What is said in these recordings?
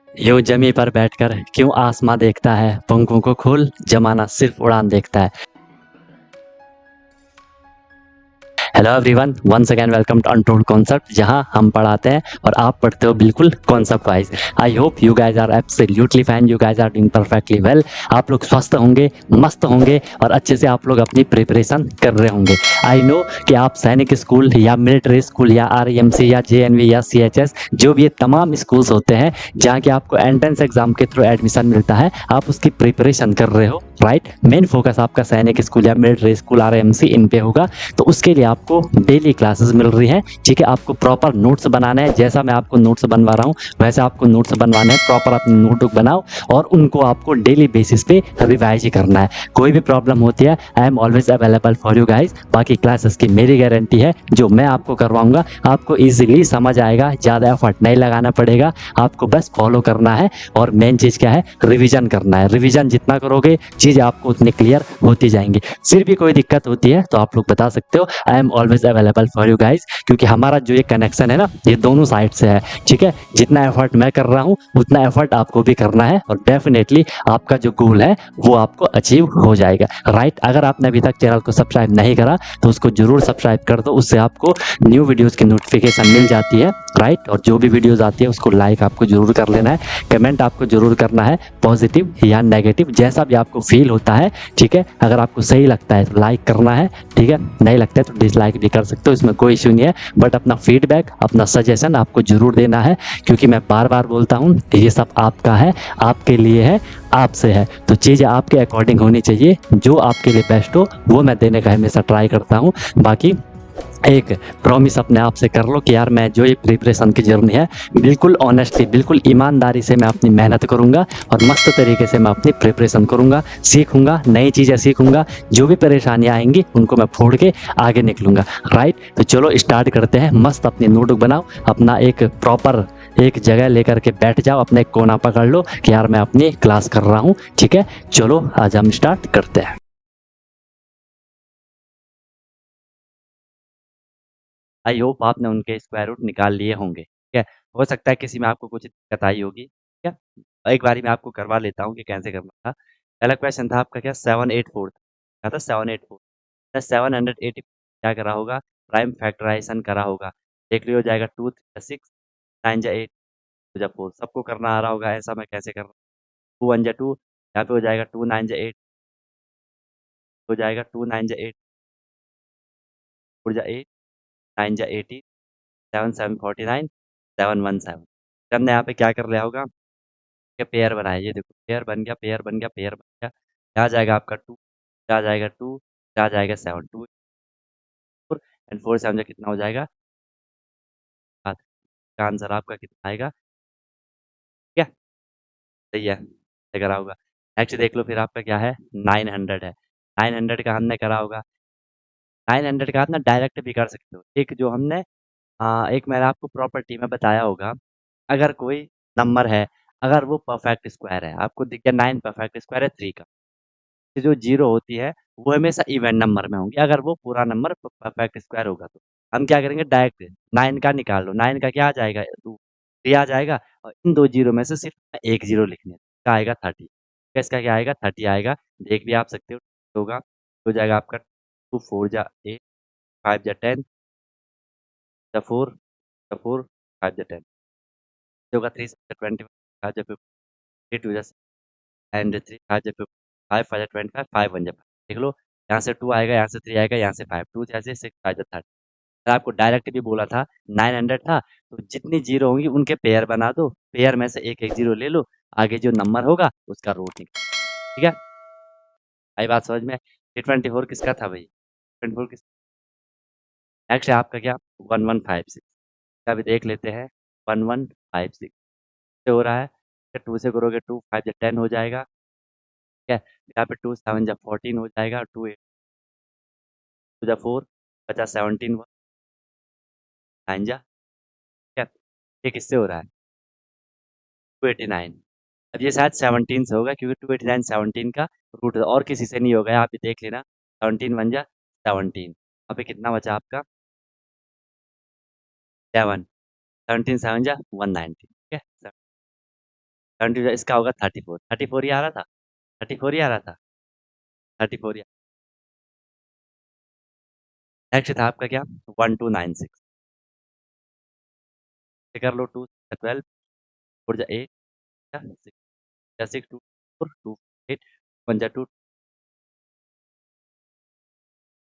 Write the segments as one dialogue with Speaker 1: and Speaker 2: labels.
Speaker 1: यूं जमी पर बैठकर क्यों आसमां देखता है, पंखों को खोल जमाना सिर्फ उड़ान देखता है। Hello everyone, once again welcome to Untold Concept, जहां हम पढ़ाते हैं और आप पढ़ते हो बिल्कुल concept wise. I hope you guys are absolutely fine, you guys are doing perfectly well. आप लोग स्वस्थ होंगे, मस्त होंगे और अच्छे से आप लोग अपनी प्रिपरेशन कर रहे होंगे। आई नो कि आप सैनिक स्कूल या मिलिट्री स्कूल या आरईएमसी या जेएनवी या सीएचएस, जो भी ये तमाम स्कूल्स होते हैं जहाँ के आपको एंट्रेंस एग्जाम के थ्रू एडमिशन मिलता है, आप उसकी प्रिपरेशन कर रहे हो, राइट। मेन फोकस आपका सैनिक स्कूल या मिलिट्री स्कूल आरईएमसी इन पे होगा। तो उसके लिए आपको डेली क्लासेस मिल रही हैं, ठीक है। आपको प्रॉपर नोट्स बनाना है, जैसा मैं आपको नोट्स बनवा रहा हूँ वैसे आपको नोट्स बनवाने हैं। प्रॉपर अपनी नोटबुक बनाओ और उनको आपको डेली बेसिस पे रिवाइज ही करना है। कोई भी प्रॉब्लम होती है, I am always available for you guys. बाकी क्लासेस की मेरी गारंटी है, जो मैं आपको करवाऊंगा आपको ईजिली समझ आएगा, ज़्यादा एफर्ट नहीं लगाना पड़ेगा, आपको बस फॉलो करना है। और मेन चीज़ क्या है, रिविजन करना है। रिविजन जितना करोगे चीज़ आपको उतनी क्लियर होती जाएंगी। फिर भी कोई दिक्कत होती है तो आप लोग बता सकते हो, I am always available for you guys. क्योंकि हमारा जो ये कनेक्शन है ना, ये दोनों साइड से है, ठीक है। जितना एफर्ट मैं कर रहा हूँ उतना एफर्ट आपको भी करना है और डेफिनेटली आपका जो गोल है वो आपको अचीव हो जाएगा, राइट। अगर आपने अभी तक चैनल को सब्सक्राइब नहीं करा तो उसको जरूर सब्सक्राइब कर दो, उससे आपको न्यू वीडियोस की नोटिफिकेशन मिल जाती है, राइट। और जो भी वीडियोस आती है उसको लाइक आपको जरूर कर लेना है, कमेंट आपको जरूर करना है, पॉजिटिव या नेगेटिव जैसा भी आपको फील होता है, ठीक है। अगर आपको सही लगता है तो लाइक करना है, ठीक है। नहीं लगता है तो डिसलाइक भी कर सकते हो, इसमें कोई इश्यू नहीं है। बट अपना फीडबैक, अपना सजेशन आपको जरूर देना है, क्योंकि मैं बार बार बोलता हूँ ये सब आपका है, आपके लिए है, आपसे है। तो चीज़ें आपके अकॉर्डिंग होनी चाहिए, जो आपके लिए बेस्ट हो वो मैं देने का हमेशा ट्राई करता हूँ। बाकी एक प्रॉमिस अपने आप से कर लो कि यार मैं जो ये प्रिपरेशन की जर्नी है, बिल्कुल ऑनेस्टली, बिल्कुल ईमानदारी से मैं अपनी मेहनत करूँगा और मस्त तरीके से मैं अपनी प्रिपरेशन करूँगा, सीखूँगा, नई चीज़ें सीखूँगा। जो भी परेशानियाँ आएंगी उनको मैं फोड़ के आगे निकलूँगा, राइट। तो चलो स्टार्ट करते हैं। मस्त अपनी नोटबुक बनाओ, अपना एक प्रॉपर एक जगह लेकर के बैठ जाओ, अपने एक कोना पकड़ लो कि यार मैं अपनी क्लास कर रहा हूँ, ठीक है। चलो आज हम स्टार्ट करते हैं। आई होप आपने उनके स्क्वायर रूट निकाल लिए होंगे, ठीक है। हो सकता है किसी में आपको कुछ दिक्कत आई होगी, ठीक है। एक बारी मैं आपको करवा लेता हूँ कि कैसे करना था। पहला क्वेश्चन था आपका क्या, 784 क्या था, 784। 780 क्या करा होगा, प्राइम फैक्टराइजेशन करा होगा। देख लियो, हो जाएगा 2 6 9 जा 8 2 जा 4। सबको करना आ रहा होगा ऐसा, मैं कैसे कर रहा हूँ। 2 1 जा 2, यहाँ पे हो जाएगा 2 9 जा 8, हो जाएगा 2 9 जा 8, 4 जा 8, 9 जा 80, 7 7 49, 7 1 7। हमने यहाँ पे क्या कर लिया होगा, ये पेयर बनाया, ये देखो पेयर बन गया, पेयर बन गया, पेयर बन गया। यहाँ जाएगा आपका 2, यहाँ जाएगा 2, यहाँ जाएगा 7 2 4 एंड 4 7 कितना हो जाएगा 7। का आंसर आपका कितना आएगा, ठीक है। सही है, ये करा होगा। नेक्स्ट देख लो, फिर आपका क्या है, 900 है। 900 का हमने करा होगा। 900 का आप ना डायरेक्ट भी कर सकते हो। एक जो हमने एक मैंने आपको प्रॉपर्टी में बताया होगा, अगर कोई नंबर है, अगर वो परफेक्ट स्क्वायर है, आपको दिख गया 9 परफेक्ट स्क्वायर है 3 का, कि जो जीरो होती है वो हमेशा इवन नंबर में होंगी, अगर वो पूरा नंबर परफेक्ट स्क्वायर होगा तो हम क्या करेंगे, डायरेक्ट 9 का निकाल लो। 9 का क्या आ जाएगा, 2 3 आ जाएगा, और इन दो जीरो में से सिर्फ एक जीरो लिखने हैं। क्या आएगा, 30। इसका क्या आएगा, 30 आएगा। देख भी आप सकते हो, होगा। हो जाएगा आपका 2 4 जा 8, 5 जा 10 जा 4 जा 4, 5 जा 10 होगा। 3 जा 20, 5 जा 50, 3 2 जा एंड 3 5 जा 50, 5 5 जा 25, 5 1 जा 5। देख लो, यहाँ से 2 आएगा, यहाँ से 3 आएगा, यहाँ से 5, 2 जैसे 6 5 जा 30। मैं आपको डायरेक्ट भी बोला था, 900 था, तो जितनी जीरो होंगी उनके पेयर बना दो, पेयर में से एक एक जीरो ले लो, आगे जो नंबर होगा उसका रूट निकालो, ठीक है। आई बात समझ में। 324 किसका था भाई, 24 किस। नेक्स्ट है आपका क्या, 1156 का भी देख लेते हैं। 1156 से हो रहा है, 2 से करोगे 2 5 जा 10 हो जाएगा, ठीक है। यहाँ पे 2 7 जा 14 हो जाएगा, 2 8 2 जा 4 बचा 17 9 जा, ठीक है। ये किससे हो रहा है, 289। अब ये शायद 17 से होगा, क्योंकि 289 17 का रूट और किसी से नहीं होगा, आप भी देख लेना। 17 बन जा 17, अभी कितना बचा आपका 7, 17 7 जा 190, ठीक है। 72 इसका होगा 34, 34 ही आ रहा था, 34 ही आ रहा था, 34 ही। नेक्स्ट था आपका क्या, 1296 कर लो, 2 12 4 जा 8 6 जा 6 2 4 2 8 1 जा 2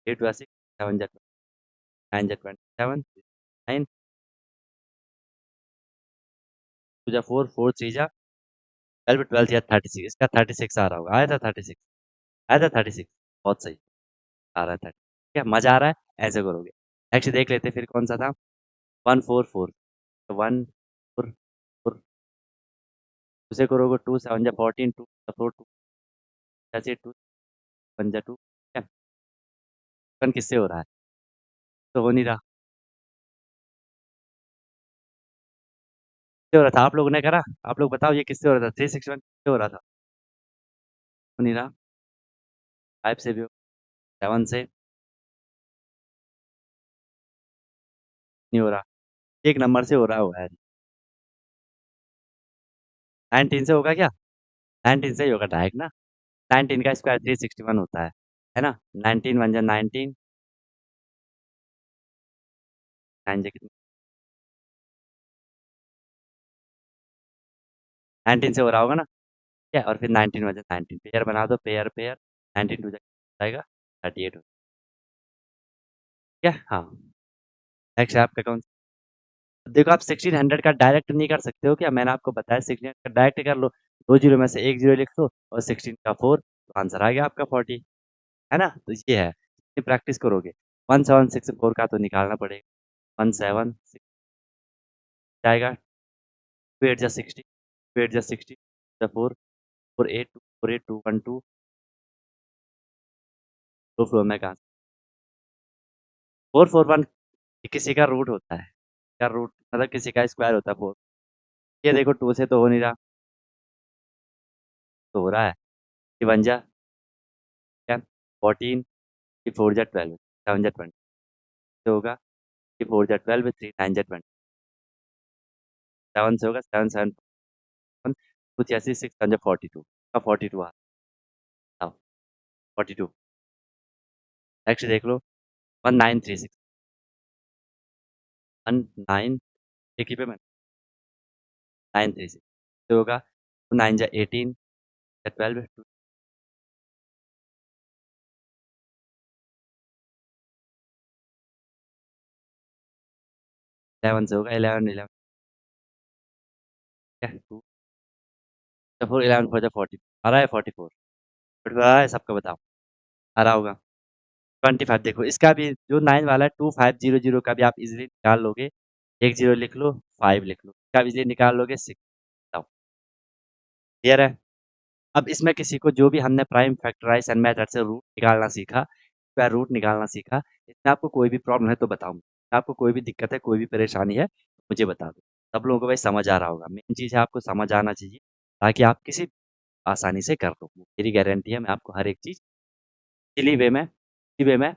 Speaker 1: 8 जा 6 7 जा 9 जा 27 9 2 जा 4 4 3 जा 12 12 या 36 इसका 36 आ रहा होगा, आया था 36, आया था 36, बहुत सही आ रहा था। क्या मजा आ रहा है, ऐसे करोगे। नेक्स्ट देख लेते फिर कौन सा था, 144 1 4 4 उसे करोगे 2 7 जा 14 2 4 2 जैसे 2 1 जा 2 क्या किससे हो रहा है, तो हो नहीं रहा, किससे हो रहा था, आप लोगों ने करा, आप लोग बताओ ये किससे हो रहा था, 361 किससे हो रहा था, हो नहीं रहा, 5 से भी हो, 7 से नहीं हो रहा, एक नंबर से हो रहा होगा यार, 19 से होगा क्या, 19 से ही होगा डायरेक्ट ना, 19 का स्क्वायर 361 होता है ना, 19 1 जा 19 9 जा कितना, 19 से हो रहा होगा ना, क्या और फिर 19 1 जा 19 पेयर बना दो, पेयर पेयर 19 2 जा आएगा 38 क्या, हाँ। नेक्स्ट है आपका कौन सा, देखो आप 1600 का डायरेक्ट नहीं कर सकते हो क्या, मैंने आपको बताया 1600 का डायरेक्ट कर लो, दो जीरो में से एक जीरो लिख दो और 16 का 4 तो आंसर आ गया आपका 40, है ना, तो ये है, ये प्रैक्टिस करोगे। 1764 का तो निकालना पड़ेगा, 176 जाएगा, 2 8 जा 60 2 8 जा 60 जा 4 4 8 2 4 8 2 1 2 दो फ्लोर में कहाँ 441 किसी का रूट होता है, क्या रूट मतलब किसी का स्क्वायर होता है 4, ये देखो 2 से तो हो नहीं रहा, तो हो रहा है, ये बन जा क्या 14 ये 4 जा 12 7 जा 20 से होगा, ये 4 जा 12 3 9 जा 20 7 से होगा 7 7 कुछ ऐसी 6 7 जा 42 का 42 आ 42 नेक्स्ट देख लो 1936 19 एक ही पे मैं 936 से होगा, 9 जा 18 या 12 11 से होगा 11 11 क्या 2 4 11 4 जा 40 आ रहा है 44 बट आ रहा है सबका बताओ, आ रहा होगा 25 देखो इसका भी जो 9 वाला है 2500 का भी आप इजीली निकाल लोगे, एक जीरो लिख लो 5 लिख लो, इसका भी इजीली निकाल लोगे 6 बताओ, क्लियर है। अब इसमें किसी को जो भी हमने प्राइम फैक्टराइजेशन मेथड से रूट निकालना सीखा, स्क्वायर रूट निकालना सीखा, इसमें आपको कोई भी प्रॉब्लम है तो बताओ, आपको कोई भी दिक्कत है कोई भी परेशानी है मुझे बता दो, सब लोगों को भाई समझ आ रहा होगा, मेन चीज़ है आपको समझ आना चाहिए ताकि आप किसी आसानी से कर लो, मेरी गारंटी है मैं आपको हर एक चीज़ इसी वे में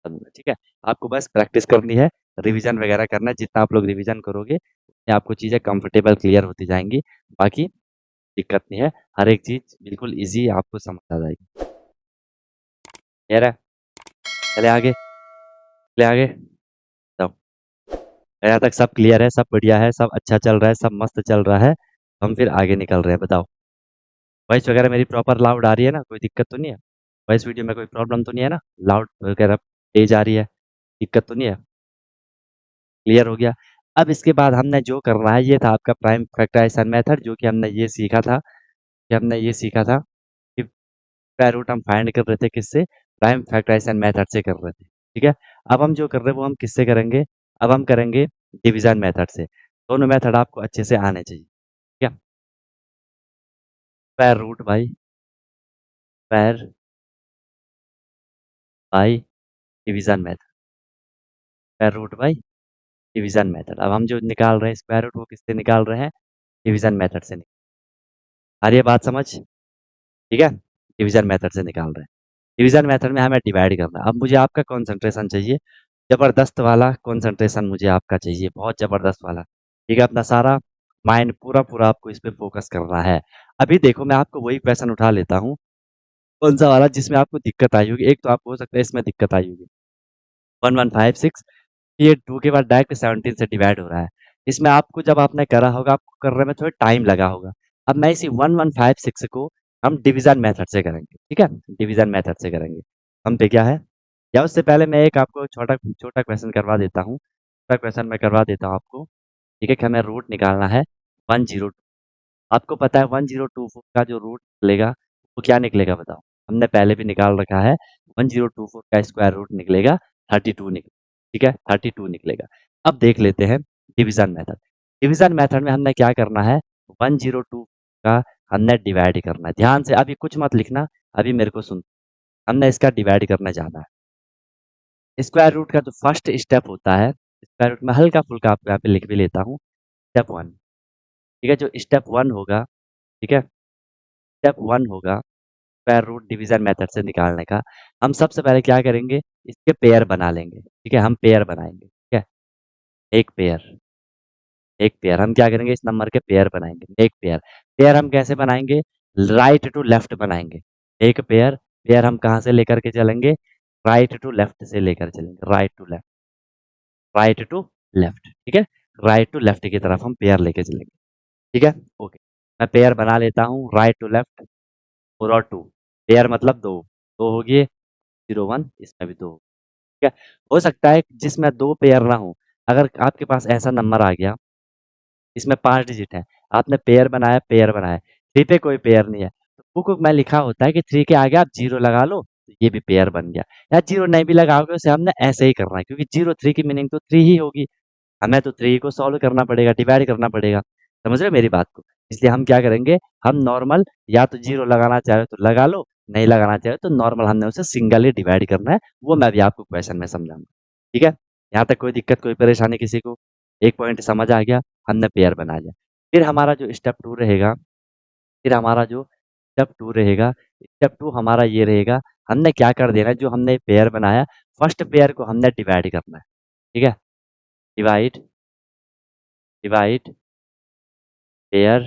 Speaker 1: करूँगा, ठीक है। आपको बस प्रैक्टिस करनी है, रिवीजन वगैरह करना है, जितना आप लोग रिवीजन करोगे उतनी आपको चीज़ें कंफर्टेबल क्लियर होती जाएंगी, बाकी दिक्कत नहीं है, हर एक चीज़ बिल्कुल ईज़ी आपको समझ आ जाएगी। क्लियर है? चले आगे, चले आगे। तो यहाँ तक सब क्लियर है, सब बढ़िया है, सब अच्छा चल रहा है, सब मस्त चल रहा है, हम फिर आगे निकल रहे हैं, बताओ। वॉइस वगैरह मेरी प्रॉपर लाउड आ रही है ना, कोई दिक्कत तो नहीं है? वॉइस वीडियो में कोई प्रॉब्लम तो नहीं है ना? लाउड वगैरह तेज आ रही है, दिक्कत तो नहीं है? क्लियर हो गया। अब इसके बाद हमने जो करना है ये था आपका प्राइम फैक्टराइजेशन मेथड, जो कि हमने ये सीखा था कि स्क्वायर रूट हम फाइंड कर रहे थे किससे, प्राइम फैक्टराइजेशन मेथड से कर रहे थे, ठीक है। अब हम जो कर रहे हैं वो हम किससे करेंगे, अब हम करेंगे डिवीजन मेथड से, दोनों मेथड आपको अच्छे से आने चाहिए, ठीक है। Square root by square by division method, square root by division method, अब हम जो निकाल रहे हैं स्क्वायर रूट वो किससे निकाल रहे हैं, डिवीजन मेथड से आ रही है बात समझ, ठीक है, डिवीजन मेथड से निकाल रहे हैं, डिवीजन मेथड में हमें डिवाइड करना है। अब मुझे आपका कंसंट्रेशन चाहिए, जबरदस्त वाला कंसंट्रेशन मुझे आपका चाहिए, बहुत जबरदस्त वाला, ठीक है। अपना सारा माइंड पूरा आपको इस पे फोकस करना है। अभी देखो मैं आपको वही क्वेश्चन उठा लेता हूँ, कौन-सा वाला जिसमें आपको दिक्कत आई होगी। एक तो आपको हो सकता है इसमें दिक्कत आई होगी। 1156 ये 2 के बाद डायरेक्ट 17 से डिवाइड हो रहा है। इसमें आपको जब आपने करा होगा, आपको करने में थोड़ा टाइम लगा होगा। अब मैं इसी 1156 को हम डिवीज़न मेथड से करेंगे, ठीक है? डिवीज़न मेथड से करेंगे। हम पे क्या है? या उससे पहले मैं एक आपको छोटा छोटा क्वेश्चन करवा देता हूँ। छोटा क्वेश्चन मैं करवा देता हूँ आपको, ठीक है? कि हमें रूट निकालना है 102। आपको पता है 1024 का जो रूट निकलेगा, वो क्या निकलेगा बताओ? हमने पहले भी निकाल रखा है, 1024 का स्क्वायर रूट निकलेगा 32 ठीक है? 32 निकलेगा। अब देख लेते हैं डिवीज़न मेथड। डिवीज़न मेथड में हमने क्या करना है, 102 का हमने डिवाइड करना है। ध्यान से अभी कुछ मत लिखना, अभी मेरे को सुन। हमने इसका डिवाइड करने जाना है। स्क्वायर रूट का जो फर्स्ट स्टेप होता है, स्क्वायर रूट में हल्का-फुल्का आपको यहाँ पे लिख भी लेता हूँ, स्टेप 1, ठीक है? जो स्टेप 1 होगा, ठीक है? स्टेप 1 होगा स्क्वायर रूट डिवीजन मेथड से निकालने का। हम सबसे पहले क्या करेंगे, इसके पेयर बना लेंगे, ठीक है? हम पेयर बनाएंगे, ठीक है? एक पेयर, एक पेयर हम क्या करेंगे, इस नंबर के पेयर बनाएंगे, एक पेयर। पेयर हम कैसे बनाएंगे, राइट टू लेफ्ट बनाएंगे। एक पेयर, पेयर हम कहाँ से लेकर के चलेंगे, राइट टू लेफ्ट से लेकर चलेंगे, right to left, right to left, ठीक है? राइट टू लेफ्ट की तरफ हम पेयर लेके चलेंगे, ठीक है? ओके, मैं पेयर बना लेता हूँ, राइट टू लेफ्ट, फोर और टू। पेयर मतलब दो, दो हो गए, 01, इसमें भी दो, ठीक है? हो सकता है जिसमें 2 पेयर ना हो, अगर आपके पास ऐसा नंबर आ गया, इसमें 5 डिजिट है, आपने पेयर बनाया, 3 पे कोई पेयर नहीं है, तो बुक में लिखा होता है कि 3 के आगे आप 0 लगा लो, तो ये भी पेयर बन गया। या 0 नहीं भी लगाओगे, उसे हमने ऐसे ही करना है, क्योंकि 0 3 की मीनिंग तो 3 ही होगी। हमें तो 3 को सॉल्व करना पड़ेगा, डिवाइड करना पड़ेगा। समझ रहे हो मेरी बात को? इसलिए हम क्या करेंगे, हम नॉर्मल या तो 0 लगाना चाहे तो लगा लो, नहीं लगाना चाहे तो नॉर्मल हमने उसे सिंगल ही डिवाइड करना है, वो मैं भी आपको क्वेश्चन में समझाऊँगा। ठीक है? यहाँ तक कोई दिक्कत, कोई परेशानी किसी को? एक पॉइंट समझ आ गया, हमने पेयर बना लिया। फिर हमारा जो स्टेप 2 रहेगा, फिर हमारा जो स्टेप 2 रहेगा, स्टेप 2 हमारा ये रहेगा, हमने क्या कर देना है, जो हमने पेयर बनाया, फर्स्ट पेयर को हमने डिवाइड करना है। ठीक है? Divide, divide pair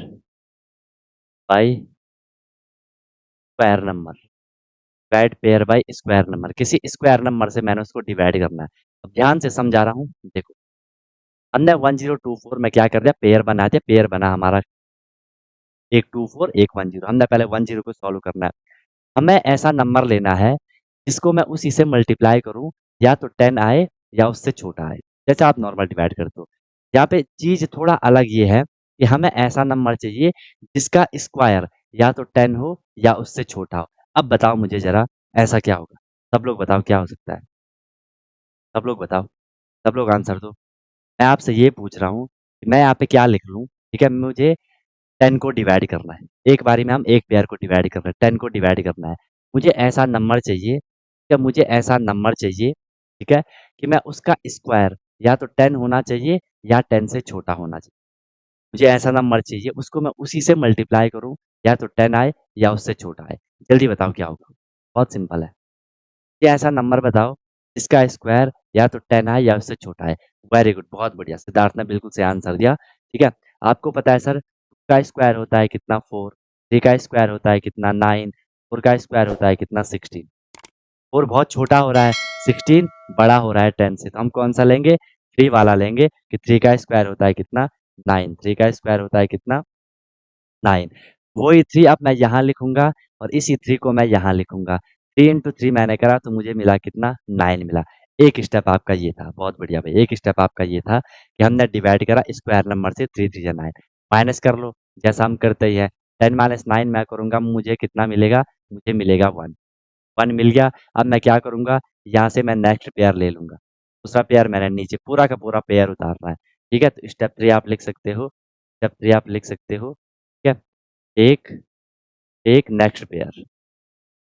Speaker 1: bye square number, divide pair bye square number, किसी स्क्वायर नंबर से मैंने उसको डिवाइड करना है। अब ध्यान से समझा रहा हूँ, देखो हमने 1024 में क्या कर दिया, पेयर बना दिया, पेयर बना हमारा एक 24 एक 10, हमने पहले 10 को सॉल्व करना है। हमें ऐसा नंबर लेना है जिसको मैं उसी से मल्टीप्लाई करूं, या तो 10 आए या उससे छोटा आए, जैसे आप नॉर्मल डिवाइड करते हो। यहाँ पे चीज थोड़ा अलग ये है कि हमें ऐसा नंबर चाहिए जिसका स्क्वायर या तो 10 हो या उससे छोटा हो। अब बताओ मुझे जरा, ऐसा क्या होगा? सब लोग बताओ क्या हो सकता है? सब लोग बताओ, सब लोग आंसर दो। मैं आपसे ये पूछ रहा हूँ कि मैं यहाँ पे क्या लिख लूँ, ठीक है? मुझे 10 को डिवाइड करना है, एक बारी में हम एक पेयर को डिवाइड कर रहे हैं, 10 को डिवाइड करना है। मुझे ऐसा नंबर चाहिए, क्या मुझे ऐसा नंबर चाहिए, ठीक है, कि मैं उसका स्क्वायर या तो 10 होना चाहिए या 10 से छोटा होना चाहिए। मुझे ऐसा नंबर चाहिए, उसको मैं उसी से मल्टीप्लाई करूँ, या तो 10 आए या उससे छोटा आए। जल्दी बताओ क्या होगा? बहुत सिंपल है। ये ऐसा नंबर बताओ जिसका स्क्वायर या तो 10 आए या उससे छोटा है। वेरी गुड, बहुत बढ़िया, सिद्धार्थ ने बिल्कुल सही आंसर दिया। ठीक है, आपको पता है सर, 2 का स्क्वायर होता है कितना 4, 3 का स्क्वायर होता है कितना 9, 4 का स्क्वायर होता है कितना 16। 4 बहुत छोटा हो रहा है, 16 बड़ा हो रहा है 10 से, तो हम कौन सा लेंगे, 3 वाला लेंगे कि 3 का स्क्वायर होता है कितना 9, 3 का स्क्वायर होता है कितना 9। वही 3 अब मैं यहाँ लिखूंगा और इसी 3 को मैं यहाँ लिखूंगा। 3 इंटू 3 मैंने करा तो मुझे मिला कितना, 9 मिला। एक स्टेप आपका ये था, बहुत बढ़िया भाई, एक स्टेप आपका ये था कि हमने डिवाइड करा स्क्वायर नंबर से, 3 3 9। माइनस कर लो जैसा हम करते ही है, 10 माइनस 9 मैं करूंगा, मुझे कितना मिलेगा, मुझे मिलेगा 1। 1 मिल गया। अब मैं क्या करूंगा, यहाँ से मैं नेक्स्ट पेयर ले लूंगा, दूसरा पेयर मैंने नीचे पूरा का पूरा पेयर उतारना है। ठीक है, तो स्टेप 3 आप लिख सकते हो, स्टेप 3 आप लिख सकते हो, ठीक है? एक एक नेक्स्ट पेयर,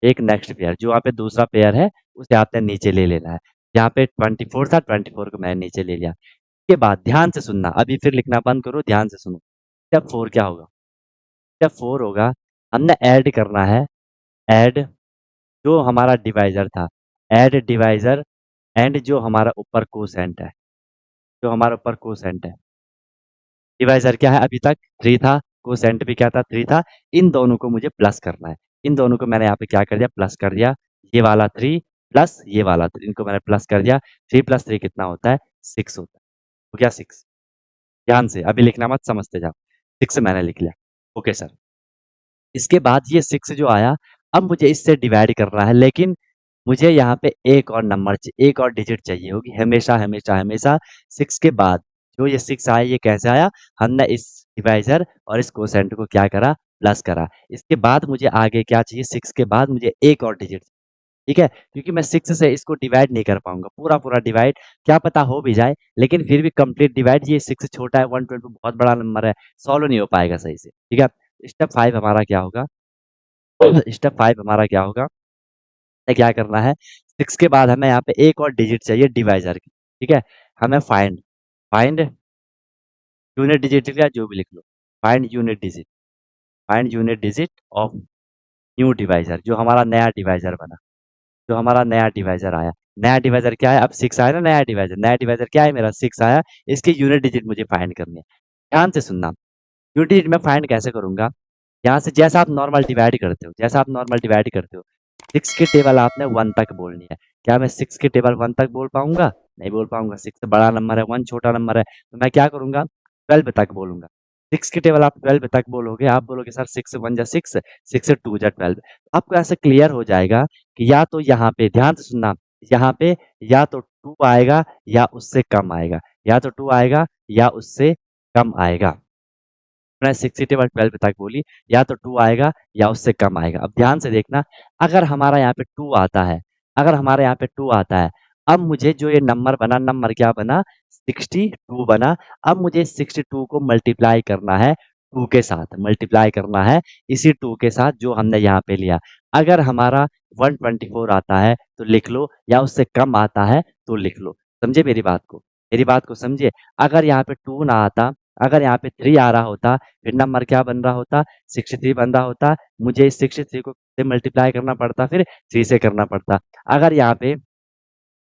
Speaker 1: एक नेक्स्ट पेयर, जो वहाँ पे दूसरा पेयर है उसे आपने नीचे ले लेना है। यहाँ पे 24 था, 24 को मैंने नीचे ले लिया। इसके बाद ध्यान से सुनना, अभी फिर लिखना बंद करो, ध्यान से सुनो। स्टेप 4 क्या होगा? स्टेप 4 होगा, हमने ऐड करना है, ऐड जो हमारा डिवाइजर था, ऐड डिवाइजर एंड जो हमारा ऊपर कोसेंट है, जो हमारा ऊपर कोसेंट है, डिवाइज़र क्या है अभी तक 3 था, कोसेंट भी क्या था 3 था, इन दोनों को मुझे प्लस करना है। इन दोनों को मैंने यहाँ पे क्या कर दिया प्लस कर दिया, ये वाला 3 प्लस ये वाला 3 इनको मैंने प्लस कर दिया, 3 प्लस 3 कितना होता है? 6 होता है। तो क्या 6? ध्यान से, अभी लिखना मत समझते जाओ। 6 मैंने लिख लिया। Okay sir. इसके बाद ये 6 जो आया, अब मुझे इससे डिवाइड करना है लेकिन मुझे यहाँ पे एक और नंबर एक और डिजिट चाहिए होगी हमेशा हमेशा हमेशा 6 के बाद जो ये 6 आया ये कैसे आया हमने इस डिवाइजर और इस कोसेंट को क्या करा प्लस करा इसके बाद मुझे आगे क्या चाहिए 6 के बाद मुझे एक और डिजिट ठीक है क्योंकि मैं 6 से इसको डिवाइड नहीं कर पाऊंगा पूरा पूरा डिवाइड क्या पता हो भी जाए लेकिन फिर भी कंप्लीट डिवाइड ये 6 छोटा है 120 बहुत बड़ा नंबर है सॉल्व नहीं हो पाएगा सही से ठीक है स्टेप 5 हमारा क्या होगा स्टेप 5 हमारा क्या होगा हमें क्या करना है 6 के बाद हमें यहाँ पे एक और डिजिट चाहिए डिवाइजर की ठीक है हमें फाइंड फाइंड यूनिट डिजिट लिख लिया जो भी लिख लो find unit digit of new divisor जो हमारा नया डिवाइजर बना जो हमारा नया डिवाइजर आया नया डिवाइजर क्या है अब 6 आया ना नया डिवाइजर क्या है मेरा 6 आया इसकी यूनिट डिजिट मुझे फाइंड करनी है ध्यान से सुनना यूनिट डिजिट मैं फाइंड कैसे करूंगा यहाँ से जैसा आप नॉर्मल डिवाइड करते हो जैसा आप नॉर्मल डिवाइड करते हो 6 की टेबल आपने 1 तक बोलनी है क्या मैं 6 की टेबल 1 तक बोल पाऊंगा नहीं बोल पाऊंगा 6 बड़ा नंबर है 1 छोटा नंबर है तो मैं क्या करूंगा 12 तक बोलूंगा 6 की टेबल आप 12 तक बोलोगे आप बोलोगे सर 6 1 जा 6 6 2 जा 12 आपको ऐसे क्लियर हो जाएगा कि या तो यहाँ पे ध्यान से सुनना यहाँ पे या तो 2 आएगा या उससे कम आएगा या तो 2 आएगा या उससे कम आएगा मैंने 60/12 तक बोली या तो 2 आएगा या उससे कम आएगा अब ध्यान से देखना अगर हमारा यहाँ पे 2 आता है अगर हमारे यहाँ पे 2 आता है अब मुझे जो ये नंबर बना नंबर क्या बना 62 बना अब मुझे 62 को मल्टीप्लाई करना है 2 के साथ मल्टीप्लाई करना है इसी 2 के साथ जो हमने यहाँ पे लिया अगर हमारा 124 आता है तो लिख लो या उससे कम आता है तो लिख लो समझे मेरी बात को समझिए अगर यहाँ पे 2 ना आता अगर यहाँ पे 3 आ रहा होता फिर नंबर क्या बन रहा होता 63 बन रहा होता मुझे इस 63 को से मल्टीप्लाई करना पड़ता फिर 3 से करना पड़ता अगर यहाँ पे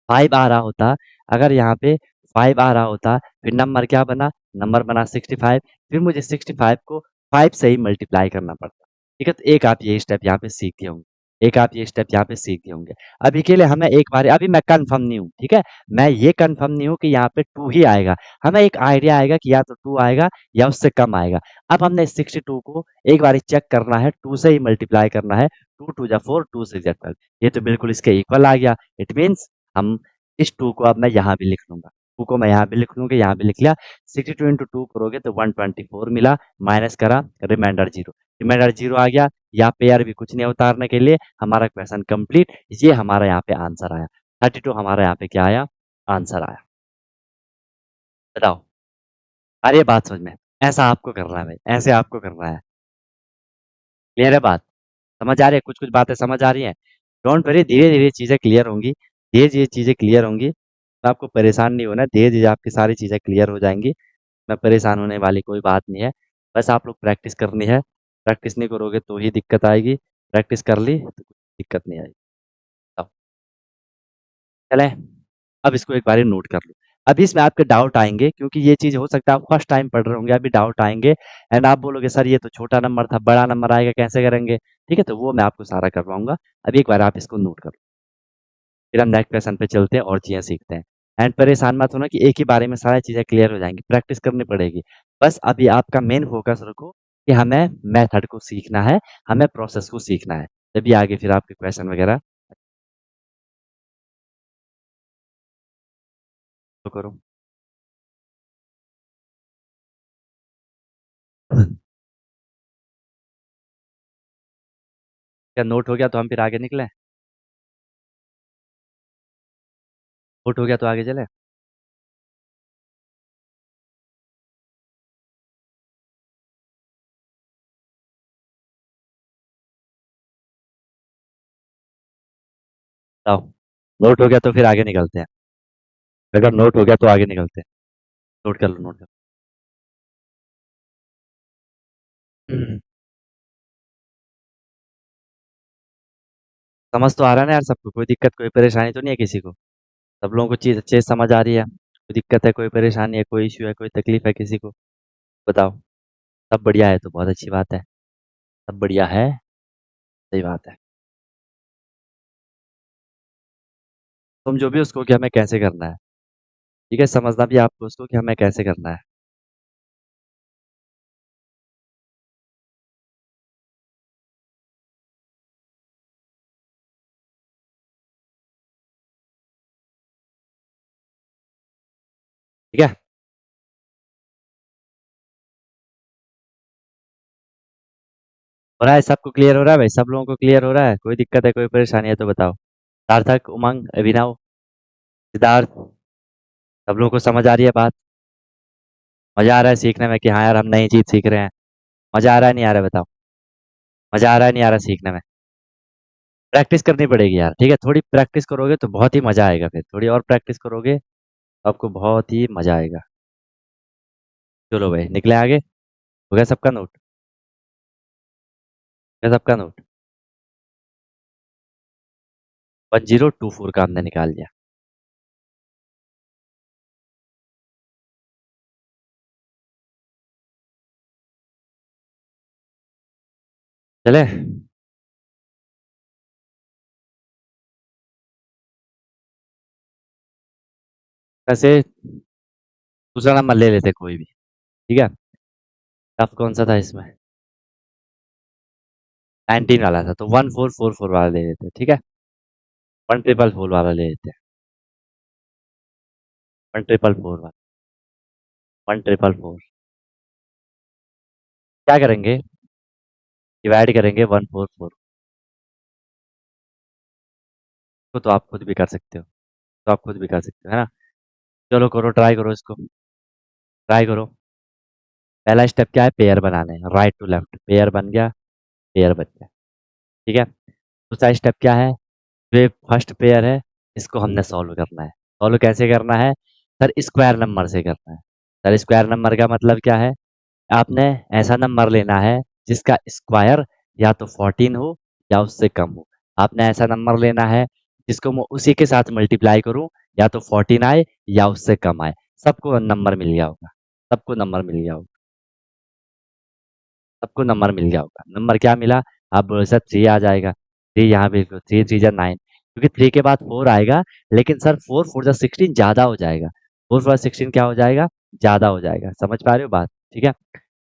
Speaker 1: 5 आ रहा होता अगर यहाँ पे 5 आ रहा होता फिर नंबर क्या बना नंबर बना 65 फिर मुझे 65 को 5 से ही मल्टीप्लाई करना पड़ता ठीक है तो एक आप ये स्टेप यहाँ पे सीख गए होंगे एक आप ये स्टेप यहाँ पे सीख गए होंगे अभी के लिए हमें एक बार अभी मैं कंफर्म नहीं हूँ ठीक है मैं ये कंफर्म नहीं हूँ कि यहाँ पे 2 ही आएगा हमें एक आइडिया आएगा कि या तो 2 आएगा या उससे कम आएगा अब हमने 62 को एक बार चेक करना है 2 से ही मल्टीप्लाई करना है 2 2 जा 4 2 6 जा 12 ये तो बिल्कुल इसके इक्वल आ गया इट मीन्स हम इस 2 को अब मैं यहाँ भी लिख लूंगा 2 को मैं यहाँ भी लिख लूंगा यहाँ भी लिख लिया 62 इंटू 2 करोगे तो 124 मिला माइनस करा रिमाइंडर जीरो आ गया यहाँ पे यार भी कुछ नहीं उतारने के लिए हमारा क्वेश्चन कंप्लीट ये हमारा यहाँ पे आंसर आया 32 हमारा यहाँ पे क्या आया आंसर आया बताओ अरे बात समझ में ऐसा आपको करना है भाई ऐसे आपको करना है क्लियर है बात समझ आ रही है कुछ कुछ बातें समझ आ रही हैं डोंट वरी धीरे धीरे चीजें क्लियर होंगी धीरे धीरे चीजें क्लियर होंगी तो आपको परेशान नहीं होना धीरे धीरे आपकी सारी चीजें क्लियर हो जाएंगी मैं परेशान होने वाली कोई बात नहीं है बस आप लोग प्रैक्टिस करनी है प्रैक्टिस नहीं करोगे तो ही दिक्कत आएगी प्रैक्टिस कर ली तो कोई दिक्कत नहीं आएगी अब चलें अब इसको एक बार नोट कर लो अभी इसमें आपके डाउट आएंगे क्योंकि ये चीज हो सकता है आप फर्स्ट टाइम पढ़ रहे होंगे अभी डाउट आएंगे एंड आप बोलोगे सर ये तो छोटा नंबर था बड़ा नंबर आएगा कैसे करेंगे ठीक है तो वो मैं आपको सारा करवाऊंगा अभी एक बार आप इसको नोट कर लो फिर हम नेक्स्ट क्वेश्चन पे चलते हैं और चीजें सीखते हैं एंड परेशान मत होना कि एक ही बारे में सारी चीजें क्लियर हो जाएंगी प्रैक्टिस करनी पड़ेगी बस अभी आपका मेन फोकस रखो कि हमें मेथड को सीखना है हमें प्रोसेस को सीखना है तभी आगे फिर आपके क्वेश्चन वगैरह तो करो क्या नोट हो गया तो हम फिर आगे निकले नोट हो गया तो आगे चले बताओ नोट हो गया तो फिर आगे निकलते हैं अगर नोट हो गया तो आगे निकलते हैं नोट कर लो नोट कर लो समझ तो आ रहा है ना यार सबको कोई दिक्कत कोई परेशानी तो नहीं है किसी को सब लोगों को चीज़ अच्छे से समझ आ रही है कोई दिक्कत है कोई परेशानी है कोई इश्यू है कोई तकलीफ है किसी को बताओ। सब बढ़िया है तो बहुत अच्छी बात है। सब बढ़िया है, सही बात है। तुम जो भी उसको कि हमें कैसे करना है। ठीक है, समझना भी आपको उसको कि हमें कैसे करना है। ठीक है। हो रहा है सबको, क्लियर हो रहा है भाई? सब लोगों को क्लियर हो रहा है? कोई दिक्कत है, कोई परेशानी है तो बताओ। सार्थक, उमंग, अभिनव, सिद्धार्थ, सब लोगों को समझ आ रही है बात? मजा आ रहा है सीखने में कि हाँ यार हम नई चीज सीख रहे हैं? मजा आ रहा है नहीं आ रहा है बताओ? मजा आ रहा है नहीं आ रहा सीखने में? प्रैक्टिस करनी पड़ेगी यार, ठीक है? थोड़ी प्रैक्टिस करोगे तो बहुत ही मजा आएगा, फिर थोड़ी और प्रैक्टिस करोगे तो आपको बहुत ही मजा आएगा। चलो भाई, निकले आगे? हो गया सबका नोट? हो गया सबका नोट? 1024 का हमने निकाल लिया। चले? वैसे दूसरा नंबर ले लेते कोई भी। ठीक है। टफ कौन सा था इसमें? 19 वाला था तो 1444 वाला ले लेते, ठीक है? 1444 वाला ले लेते। 1444 वाला। 1444। क्या करेंगे? डिवाइड करेंगे 144 को, तो आप खुद भी कर सकते हो। तो आप खुद भी कर सकते हो, है ना? चलो करो, ट्राई करो इसको। ट्राई करो। पहला स्टेप क्या है? पेयर बनाने हैं, राइट टू लेफ्ट पेयर बन गया। पेयर बन गया। ठीक है। दूसरा स्टेप क्या है? जो फर्स्ट पेयर है, इसको हमने सॉल्व करना है। सॉल्व कैसे करना है? सर स्क्वायर नंबर से करना है। सर स्क्वायर नंबर का मतलब क्या है? आपने ऐसा नंबर लेना है जिसका स्क्वायर या तो 14 हो या उससे कम हो। आपने ऐसा नंबर लेना है जिसको मैं उसी के साथ मल्टीप्लाई करूं, या तो 14 आए या उससे कम आए। सबको नंबर मिल गया होगा। सबको नंबर मिल गया होगा। सबको नंबर मिल गया होगा। नंबर क्या मिला? आप बोलो सर 3 आ जाएगा। 3 यहाँ भी, 3 3 जा 9, क्योंकि 3 के बाद 4 आएगा। लेकिन सर 4 4 जा 16 ज्यादा हो जाएगा। 4 4 16 क्या हो जाएगा? ज्यादा हो जाएगा। समझ पा रहे हो बात? ठीक है।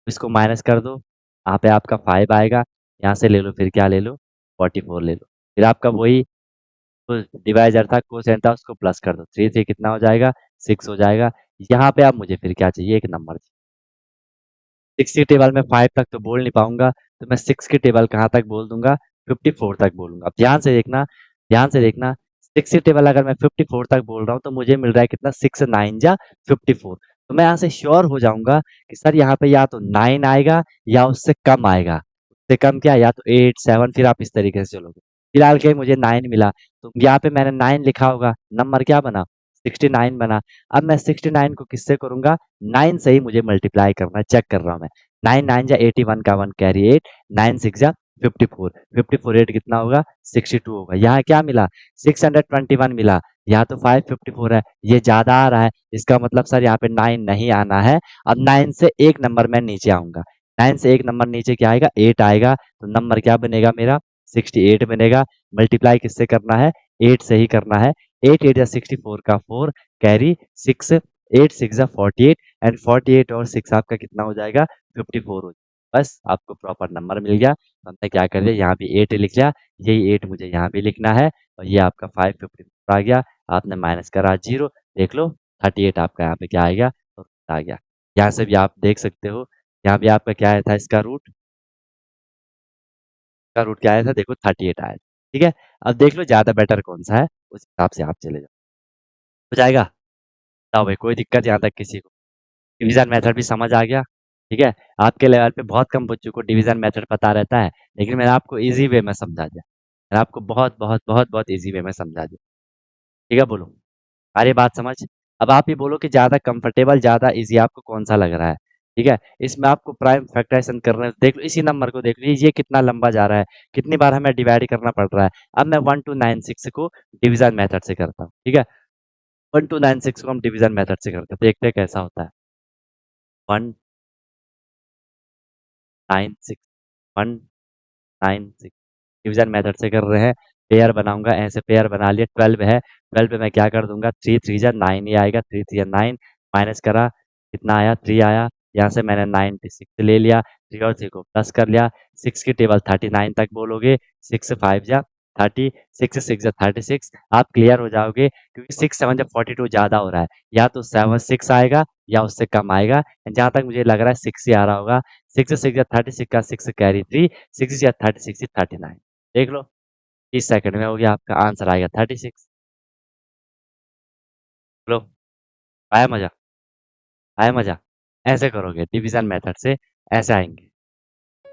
Speaker 1: इसको माइनस कर दो। यहाँ पे आपका 5 आएगा। यहाँ से ले लो, फिर क्या ले लो? 44 ले लो। फिर आपका वही डिवाइजर था, कोसेंट था, उसको प्लस कर दो। 3 से कितना हो जाएगा? 6 हो जाएगा। यहाँ पे आप मुझे फिर क्या चाहिए? एक नंबर। 6 की टेबल में 5 तक तो बोल नहीं पाऊंगा, तो मैं 6 की टेबल कहाँ तक बोल दूंगा? 54 तक बोलूंगा। अब ध्यान से देखना। ध्यान से देखना। 6 की टेबल अगर मैं 54 तक बोल रहा हूँ तो मुझे मिल रहा है कितना? 6 9 जा 54। तो मैं यहाँ से श्योर हो जाऊंगा कि सर यहाँ पे या तो 9 आएगा या उससे कम आएगा। उससे कम क्या? या तो 8 7, फिर आप इस तरीके से चलोगे। फिलहाल के मुझे 9 मिला, तो यहाँ पे मैंने 9 लिखा होगा। नंबर क्या बना? 69 बना। अब मैं 69 को किससे करूंगा? 9 से ही मुझे मल्टीप्लाई करना है। चेक कर रहा हूँ मैं। 9 9 जा 81 का 1 कैरी 8। 9 6 जा 54। 54 8 कितना होगा? 62 होगा। यहाँ क्या मिला? 621 मिला। यहाँ तो 554 है, ये ज्यादा आ रहा है। इसका मतलब सर यहाँ पे 9 नहीं आना है। अब 9 से एक नंबर मैं नीचे आऊंगा। 9 से एक नंबर नीचे क्या आएगा? 8 आएगा। तो नंबर क्या बनेगा मेरा? 68 बनेगा। मल्टीप्लाई किससे करना है? 8 से ही करना है। 8 8 जा 64 का 4 कैरी 6। 8 6 जा 48, एंड 48 और 6 आपका कितना हो जाएगा? 54 हो जाएगा। बस आपको प्रॉपर नंबर मिल गया। तो हमने क्या कर लिया? यहाँ भी 8 लिख लिया। यही 8 मुझे यहाँ भी लिखना है। और ये आपका 554 आ गया। आपने माइनस करा 0। देख लो 38 आपका यहाँ पे क्या आएगा? तो आ गया। यहाँ से भी आप देख सकते हो। यहाँ भी आपका क्या आया था? इसका रूट। का रूट क्या आया था? देखो 38 आया था। ठीक है। अब देख लो ज्यादा बेटर कौन सा है, उस हिसाब से आप चले जाओ। हो जाएगा? बताओ भाई, कोई दिक्कत यहाँ तक किसी को? डिवीजन मेथड भी समझ आ गया? ठीक है। आपके लेवल पे बहुत कम बच्चों को डिवीजन मेथड पता रहता है, लेकिन मैंने आपको इजी वे में समझा दिया। मैंने आपको बहुत बहुत बहुत बहुत इजी वे में समझा दिया। ठीक है, बोलो। अरे बात समझ। अब आप ही बोलो कि ज्यादा कंफर्टेबल, ज्यादा इजी आपको कौन सा लग रहा है? ठीक है। इसमें आपको प्राइम फैक्टराइजेशन करने देख लो, इसी नंबर को देख लो, ये कितना लंबा जा रहा है, कितनी बार हमें डिवाइड करना पड़ रहा है। अब मैं 1296 को डिवीजन मेथड से करता हूँ। ठीक है। 1296 को हम डिवीजन मेथड से करते हैं, देखते हैं कैसा होता है। वन 196 डिवीजन मेथड से कर रहे हैं। पेयर बनाऊंगा, ऐसे पेयर बना लिया। 12 है, 12 पे मैं क्या कर दूंगा, 3 3 जा 9 ही आएगा। 3 3 9 माइनस करा, कितना आया, 3 आया। यहाँ से मैंने 96 ले लिया, 3 और 3 को प्लस कर लिया। 6 की टेबल 39 तक बोलोगे। 6 5 जा 30, 6 6 जा 36। आप क्लियर हो जाओगे, क्योंकि 6 7 जा 42 ज्यादा हो रहा है। या तो 7 6 आएगा या उससे कम आएगा। जहां तक मुझे लग रहा है 6 ही आ रहा होगा। 6 6 जा 36 का 6 कैरी 3, 6 या 36 39। देख लो, 30 सेकंड में हो गया, आपका आंसर आएगा 36। लो, आया मजा, आया मजा। ऐसे करोगे डिवीजन मेथड से, ऐसे आएंगे।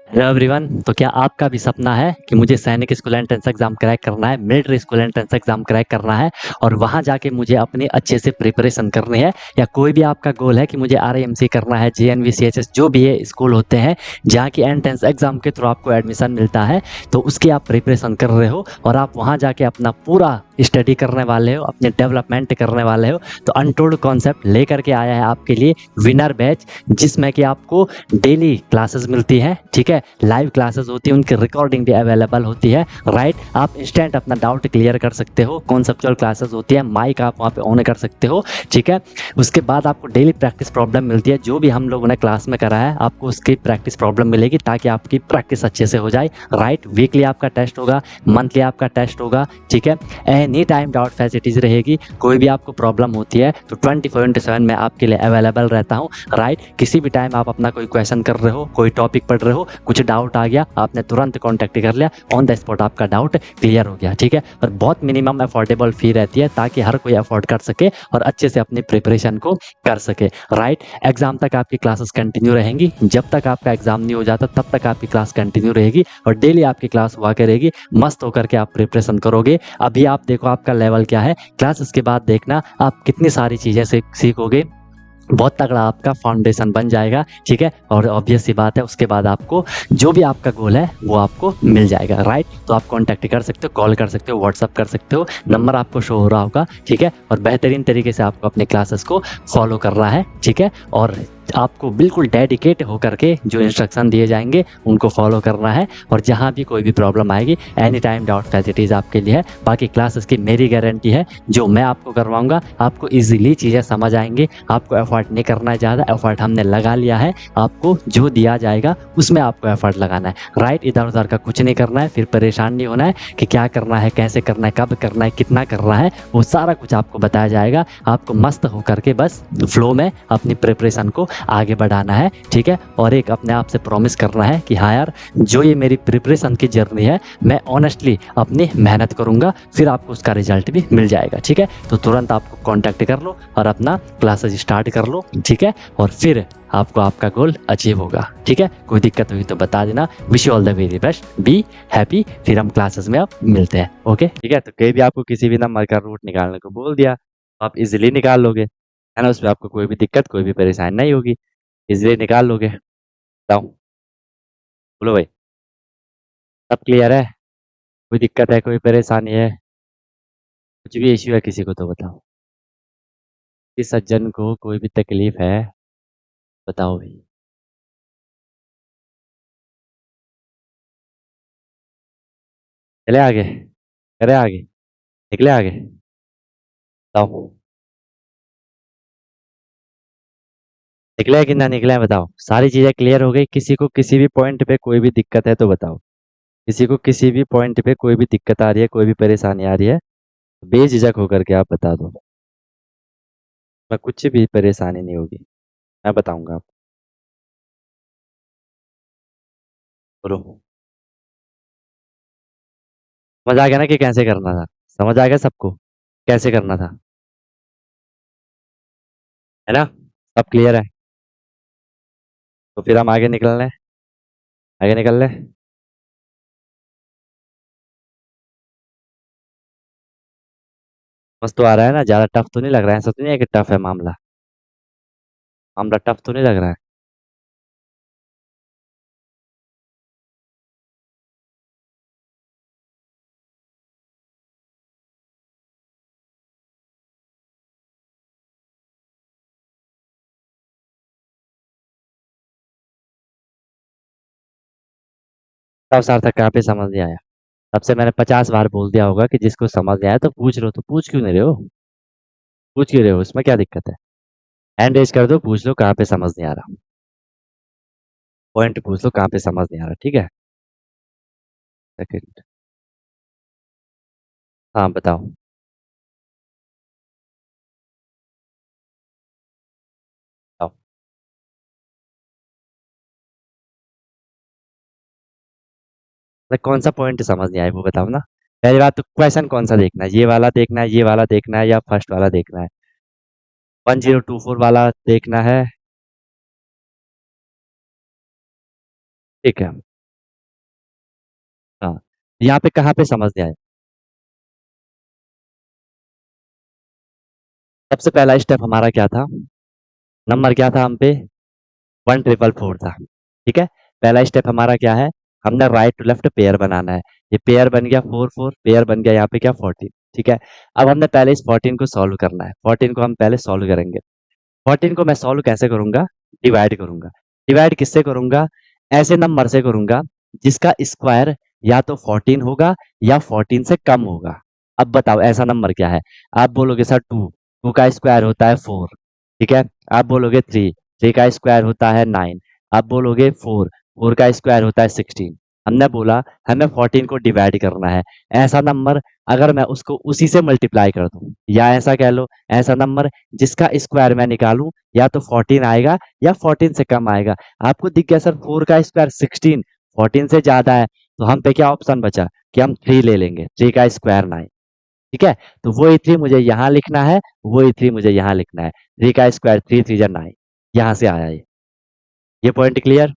Speaker 1: हेलो एवरीवन, तो क्या आपका भी सपना है कि मुझे सैनिक स्कूल एंट्रेंस एग्जाम क्रैक करना है, military school entrance exam crack करना है और वहां जाके मुझे अपनी अच्छे से प्रिपरेशन करनी है? या कोई भी आपका गोल है कि मुझे आरएमसी करना है, जेएनवी, सीएचएस, जो भी ये स्कूल होते हैं जहाँ की एंट्रेंस एग्जाम के थ्रू आपको एडमिशन मिलता है, तो उसकी आप प्रिपरेशन कर रहे हो और आप वहाँ जाके अपना पूरा स्टडी करने वाले हो, अपने डेवलपमेंट करने वाले हो, तो अनटोल्ड कॉन्सेप्ट लेकर के आया है आपके लिए विनर बैच, जिसमें कि आपको डेली क्लासेस मिलती है। ठीक है, लाइव क्लासेस होती है, उनकी रिकॉर्डिंग भी अवेलेबल होती है। राइट, आप इंस्टेंट अपना डाउट क्लियर कर सकते हो। कॉन्सेप्चुअल क्लासेस होती है, माइक आप वहाँ पे ऑन कर सकते हो। ठीक है, उसके बाद आपको डेली प्रैक्टिस प्रॉब्लम मिलती है। जो भी हम लोगों ने क्लास में करा है, आपको उसकी प्रैक्टिस प्रॉब्लम मिलेगी ताकि आपकी प्रैक्टिस अच्छे से हो जाए। राइट, वीकली आपका टेस्ट होगा, मंथली आपका टेस्ट होगा। ठीक है, एनी टाइम डाउट फैसिलिटीज रहेगी। कोई भी आपको प्रॉब्लम होती है तो 24/7 मैं आपके लिए अवेलेबल रहता हूँ। राइट, किसी भी टाइम आप अपना कोई क्वेश्चन कर रहे हो, कोई टॉपिक पढ़ रहे हो, कुछ डाउट आ गया, आपने तुरंत कॉन्टैक्ट कर लिया, ऑन द स्पॉट आपका डाउट क्लियर हो गया। ठीक है, और बहुत मिनिमम अफोर्डेबल फी रहती है ताकि हर कोई अफोर्ड कर सके और अच्छे से अपनी प्रिपरेशन को कर सके। राइट, एग्जाम तक आपकी क्लासेस कंटिन्यू रहेंगी। जब तक आपका एग्जाम नहीं हो जाता तब तक आपकी क्लास कंटिन्यू रहेगी और डेली आपकी क्लास हुआ करेगी। मस्त होकर के आप प्रिपरेशन करोगे। अभी आप देखो आपका लेवल क्या है, क्लासेस के बाद देखना आप कितनी सारी चीज़ें सीखोगे। बहुत तगड़ा आपका फाउंडेशन बन जाएगा। ठीक है, और ऑब्वियस सी बात है, उसके बाद आपको जो भी आपका गोल है वो आपको मिल जाएगा। राइट, तो आप कॉन्टैक्ट कर सकते हो, कॉल कर सकते हो, व्हाट्सअप कर सकते हो, नंबर आपको शो हो रहा होगा। ठीक है, और बेहतरीन तरीके से आपको अपने क्लासेस को फॉलो करना है। ठीक है, और आपको बिल्कुल डेडिकेट होकर के जो इंस्ट्रक्शन दिए जाएंगे उनको फॉलो करना है। और जहाँ भी कोई भी प्रॉब्लम आएगी, एनी टाइम डाउट फैसिलिटीज़ आपके लिए है। बाकी क्लासेस की मेरी गारंटी है, जो मैं आपको करवाऊंगा आपको इजीली चीज़ें समझ आएंगी। आपको एफर्ट नहीं करना है ज़्यादा, एफर्ट हमने लगा लिया है। आपको जो दिया जाएगा उसमें आपको एफर्ट लगाना है। राइट, इधर उधर का कुछ नहीं करना है, फिर परेशान नहीं होना है कि क्या करना है, कैसे करना है, कब करना है, कितना करना है। वो सारा कुछ आपको बताया जाएगा। आपको मस्त होकर के बस फ्लो में अपनी प्रिपरेशन को आगे बढ़ाना है। ठीक है, और एक अपने आप से प्रॉमिस करना है कि हाँ यार, जो ये मेरी प्रिपरेशन की जर्नी है, मैं ऑनेस्टली अपनी मेहनत करूंगा, फिर आपको उसका रिजल्ट भी मिल जाएगा। ठीक है, तो तुरंत आपको कांटेक्ट कर लो और अपना क्लासेस स्टार्ट कर लो। ठीक है, और फिर आपको आपका गोल अचीव होगा। ठीक है, कोई दिक्कत हुई तो बता देना। Wish you all the very best, be happy. फिर हम क्लासेस में अब मिलते हैं। ओके, ठीक है, तो कहीं भी आपको किसी भी नंबर का रूट निकालने को बोल दिया, आप इजीली निकाल लोगे, है ना। उसमें आपको कोई भी दिक्कत, कोई भी परेशानी नहीं होगी, इजीली निकाल लोगे। बताओ, बोलो भाई, सब क्लियर है? कोई दिक्कत है, कोई परेशानी है, कुछ भी इश्यू है किसी को तो बताओ। किस सज्जन को कोई भी तकलीफ है, बताओ भाई। चले आगे, करे आगे, निकले आगे, बताओ। निकले कि ना निकले बताओ। सारी चीजें क्लियर हो गई? किसी को किसी भी पॉइंट पे कोई भी दिक्कत है तो बताओ। किसी को किसी भी पॉइंट पे कोई भी दिक्कत आ रही है, कोई भी परेशानी आ रही है, बेझिझक होकर के आप बता दो। मैं कुछ भी परेशानी नहीं होगी, मैं बताऊंगा आप। बोलो, समझ आ गया ना कि कैसे करना था? समझ आ गया सबको कैसे करना था, है ना? सब क्लियर है? तो फिर हम आगे निकल रहे हैं, आगे निकल रहे हैं। मस्त तो आ रहा है ना? ज्यादा टफ तो नहीं लग रहा है? ऐसा तो नहीं है कि टफ है मामला? मामला टफ तो नहीं लग रहा है? तब सार्थक कहाँ पे समझ नहीं आया? तब से मैंने 50 बार बोल दिया होगा कि जिसको समझ नहीं आया तो पूछ रहे हो, तो पूछ क्यों नहीं रहे हो? पूछ क्यों रहे हो, इसमें क्या दिक्कत है? हैंड रेज कर दो, पूछ लो कहाँ पे समझ नहीं आ रहा। पॉइंट पूछ लो कहाँ पे समझ नहीं आ रहा, ठीक है? सेकंड। हाँ बताओ। बताओ। मतलब कौन सा पॉइंट समझ नहीं आया वो बताओ ना। पहली बात तो क्वेश्चन कौन सा देखना है, ये वाला देखना है, ये वाला देखना है, या फर्स्ट वाला देखना है? 1024 वाला देखना है? ठीक है। हाँ। यहाँ पे कहाँ पे समझ नहीं आया? सबसे पहला स्टेप हमारा क्या था? नंबर क्या था हम पे? 1444 था। ठीक है। पहला स्टेप हमारा क्या है? हमने राइट टू लेफ्ट पेयर बनाना है। ये पेयर बन गया 4 4, पेयर बन गया यहाँ पे क्या 14। ठीक है। अब हमने पहले इस 14 को सॉल्व करना है, 14 को हम पहले सॉल्व करेंगे। 14 को मैं सॉल्व कैसे करूंगा? डिवाइड करूंगा। डिवाइड किससे करूंगा? ऐसे नंबर से करूंगा जिसका स्क्वायर या तो 14 होगा या 14 से कम होगा। अब बताओ ऐसा नंबर क्या है? आप बोलोगे सर 2, 2 का स्क्वायर होता है 4। ठीक है। आप बोलोगे 3, 3 का स्क्वायर होता है 9। आप बोलोगे 4, 4 का स्क्वायर होता है 16। हमने बोला हमें 14 को डिवाइड करना है। ऐसा नंबर अगर मैं उसको उसी से मल्टीप्लाई कर दूं, या ऐसा कह लो ऐसा नंबर जिसका स्क्वायर मैं निकालूं या तो 14 आएगा या 14 से कम आएगा। आपको दिख गया सर 4 का स्क्वायर 16, 14 से ज्यादा है, तो हम पे क्या ऑप्शन बचा कि हम 3 ले लेंगे, 3 का स्क्वायर 9। ठीक है। तो वो ही 3 मुझे यहाँ लिखना है, वो ही 3 मुझे यहाँ लिखना है। 3 का स्क्वायर 3 3 जा 9, यहाँ से आया ये पॉइंट क्लियर?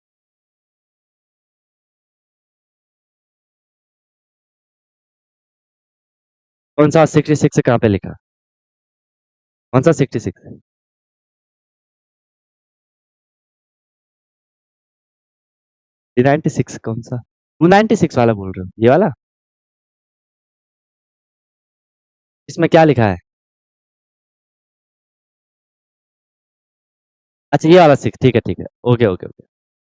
Speaker 1: कौन सा 66 कहाँ पे लिखा? कौन सा 66? 396 कौन सा? 296 वाला बोल रहे हो, ये वाला? इसमें क्या लिखा है? अच्छा ये वाला 6, ठीक है ठीक है। Okay okay okay.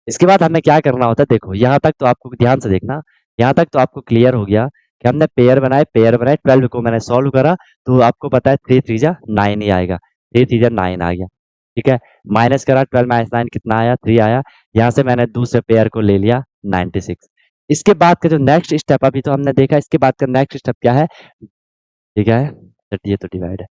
Speaker 1: इसके बाद हमें क्या करना होता है, देखो यहाँ तक तो आपको ध्यान से देखना। यहाँ तक तो आपको क्लियर हो गया कि हमने पेयर बनाए 12 को मैंने सॉल्व करा, तो आपको पता है 3 3 जा 9 ही आएगा। 3 3 जा 9 आ गया। ठीक है। माइनस करा, 12 माइनस 9 कितना आया? 3 आया। यहाँ से मैंने दूसरे पेयर को ले लिया 96। इसके बाद का जो नेक्स्ट स्टेप अभी तो हमने देखा, इसके बाद का नेक्स्ट स्टेप क्या है? ठीक है। ये तो डिवाइड है।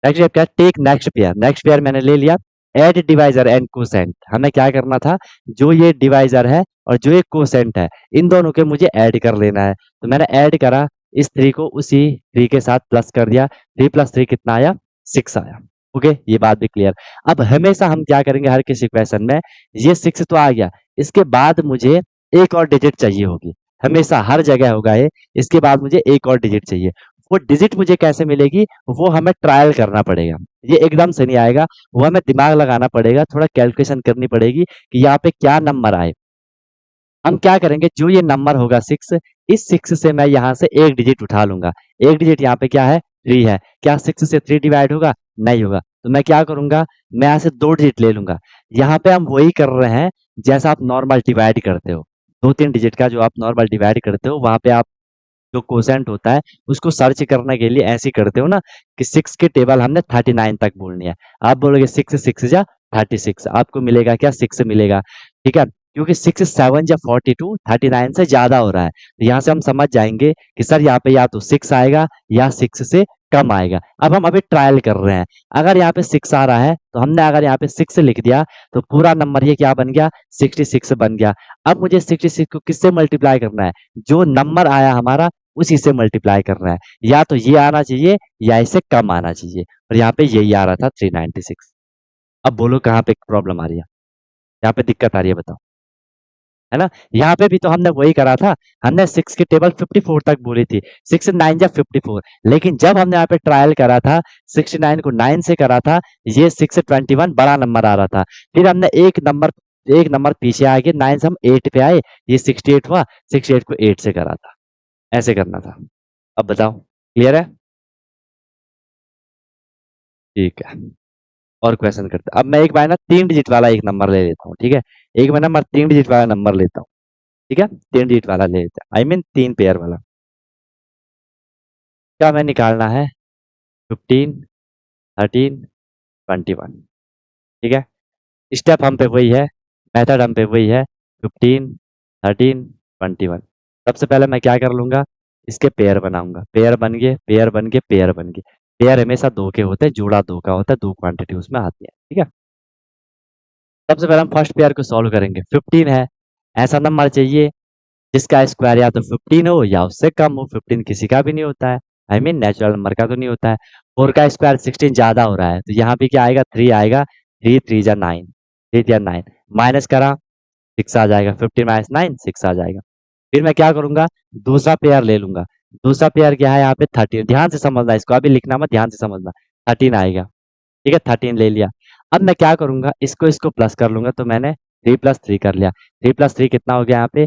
Speaker 1: नेक्स्ट स्टेप क्या है? Take next pair. Next pair मैंने ले लिया। Add divisor and quotient. हमें क्या करना था? जो ये डिवाइजर है और जो ये कोसेंट है, इन दोनों के मुझे ऐड कर लेना है। तो मैंने ऐड करा, इस 3 को उसी 3 के साथ प्लस कर दिया। 3 प्लस 3 कितना आया? 6 आया। ओके, ये बात भी क्लियर। अब हमेशा हम क्या करेंगे हर किसी क्वेश्चन में, ये 6 तो आ गया, इसके बाद मुझे एक और डिजिट चाहिए होगी। हमेशा हर जगह होगा ये। इसके बाद मुझे एक और डिजिट चाहिए। वो डिजिट मुझे कैसे मिलेगी? वो हमें ट्रायल करना पड़ेगा। ये एकदम से नहीं आएगा। वो हमें दिमाग लगाना पड़ेगा, थोड़ा कैलकुलेशन करनी पड़ेगी कि यहाँ पे क्या नंबर आए। हम क्या करेंगे, जो ये नंबर होगा 6, इस 6 से मैं यहाँ से एक डिजिट उठा लूंगा। एक डिजिट यहाँ पे क्या है? 3 है। क्या 6 से 3 डिवाइड होगा? नहीं होगा। तो मैं क्या करूंगा, मैं यहाँ से 2 डिजिट ले लूंगा। यहाँ पे हम वही कर रहे हैं जैसा आप नॉर्मल डिवाइड करते हो। 2 3 डिजिट का जो आप नॉर्मल डिवाइड करते हो, वहां पे आप जो कोसेंट होता है उसको सर्च करने के लिए ऐसे ही करते हो ना, कि 6 की टेबल हमने 39 तक बोलनी है। आप बोलोगे 6 6 जा 36, आपको मिलेगा क्या? 6 मिलेगा। ठीक है। क्योंकि 6 7 या 42 39 से ज्यादा हो रहा है, तो यहाँ से हम समझ जाएंगे कि सर यहाँ पे या तो 6 आएगा या 6 से कम आएगा। अब हम अभी ट्रायल कर रहे हैं। अगर यहाँ पे 6 आ रहा है तो हमने अगर यहाँ पे 6 लिख दिया, तो पूरा नंबर ये क्या बन गया? 66 बन गया। अब मुझे 66 को किससे मल्टीप्लाई करना है? जो नंबर आया हमारा उसी से मल्टीप्लाई करना है। या तो ये आना चाहिए या इससे कम आना चाहिए, और यहाँ पे यही आ रहा था 396। अब बोलो कहाँ पे प्रॉब्लम आ रही है, यहाँ पे दिक्कत आ रही है बताओ। है ना? यहाँ पे भी तो हमने वही करा था। हमने 6 की टेबल 54 तक बोली थी। 6 9 जा 54। लेकिन जब हमने यहाँ पे ट्रायल करा था, 69 को 9 से करा था, ये 621 बड़ा नंबर आ रहा था। फिर हमने एक नंबर पीछे आ गए, 9 से हम 8 पे आए, ये 68 हुआ। 68 को 8 से करा था। ऐसे करना था। अब बताओ क्लियर है? ठीक है। और क्वेश्चन करते हैं। अब मैं एक बार ना 3 डिजिट वाला एक नंबर ले लेता हूँ, ठीक है? एक बार नंबर 3 डिजिट वाला नंबर लेता हूँ। ठीक है, 3 डिजिट वाला ले लेते हैं, आई मीन 3 पेयर वाला। क्या हमें निकालना है? 15, 13, 21। ठीक है, स्टेप हम पे वही है, मेथड हम पे वही है, 15, 13, 21। सबसे पहले मैं क्या कर लूंगा, इसके पेयर बनाऊंगा, पेयर बन गए, पेयर बन गए, पेयर बन गए। पेयर हमेशा दो के होते हैं, जोड़ा दो का होता है, दो क्वांटिटी उसमें आती है। ठीक है, सबसे पहले हम फर्स्ट पेयर को सॉल्व करेंगे। 15 है, ऐसा नंबर चाहिए जिसका स्क्वायर या तो 15 हो या उससे कम हो। 15 किसी का भी नहीं होता है, आई मीन नेचुरल नंबर का तो नहीं होता है। 4 का स्क्वायर 16 ज्यादा हो रहा है, तो यहाँ पे क्या आएगा, 3 आएगा। 3 3 जा 9, 3 जा 9, माइनस करा 6 आ जाएगा, 15 माइनस 9 6 आ जाएगा। फिर मैं क्या करूंगा, दूसरा पेयर ले लूंगा। दूसरा पेयर क्या है यहाँ पे, 13। ध्यान से समझना, इसको अभी लिखना मत, ध्यान से समझना। 13 आएगा, ठीक है, 13 ले लिया। अब मैं क्या करूंगा, इसको इसको प्लस कर लूंगा, तो मैंने 3 प्लस 3 कर लिया। 3 प्लस 3 कितना हो गया यहाँ पे,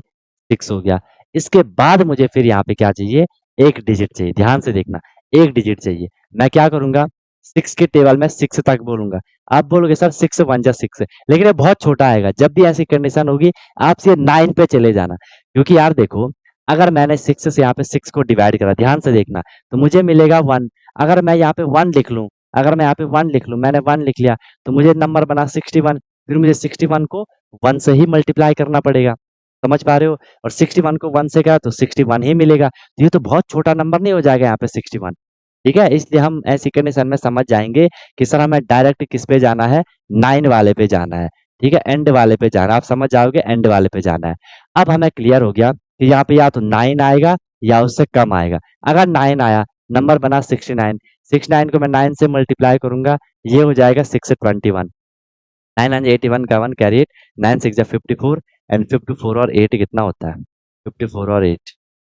Speaker 1: 6 हो गया। इसके बाद मुझे फिर यहाँ पे क्या चाहिए, एक डिजिट चाहिए। ध्यान से देखना, एक डिजिट चाहिए। मैं क्या करूंगा, 6 के टेबल में 6 तक बोलूंगा। आप बोलोगे सर 6 1 जा 6, लेकिन ये बहुत छोटा आएगा। जब भी ऐसी कंडीशन होगी, आप सीधे 9 पे चले जाना। क्योंकि यार देखो, अगर मैंने 6 से यहाँ पे 6 को डिवाइड करा, ध्यान से देखना, तो मुझे मिलेगा 1। अगर मैं यहाँ पे 1 लिख लूं, अगर मैं यहाँ पे 1 लिख लूं, मैंने 1 लिख लिया, तो मुझे नंबर बना 61। फिर मुझे 61 को 1 से ही मल्टीप्लाई करना पड़ेगा। समझ पा रहे हो? और 61 को 1 से करा तो 61 ही मिलेगा। तो ये तो बहुत छोटा नंबर नहीं हो जाएगा यहाँ पे 61। ठीक है, इसलिए हम ऐसी कंडीशन में समझ जाएंगे कि सर हमें डायरेक्ट किस पे जाना है, 9 वाले पे जाना है। ठीक है, एंड वाले पे जाना, आप समझ जाओगे, एंड वाले पे जाना है। अब हमें क्लियर हो गया कि यहाँ पे या तो 9 आएगा या उससे कम आएगा। अगर 9 आया, नंबर बना 69। 69 को मैं 9 से मल्टीप्लाई करूंगा, ये हो जाएगा 621। 981 का 1 कैरी इट, 9 6 54, एंड 54 और 8 कितना होता है, 54 और 8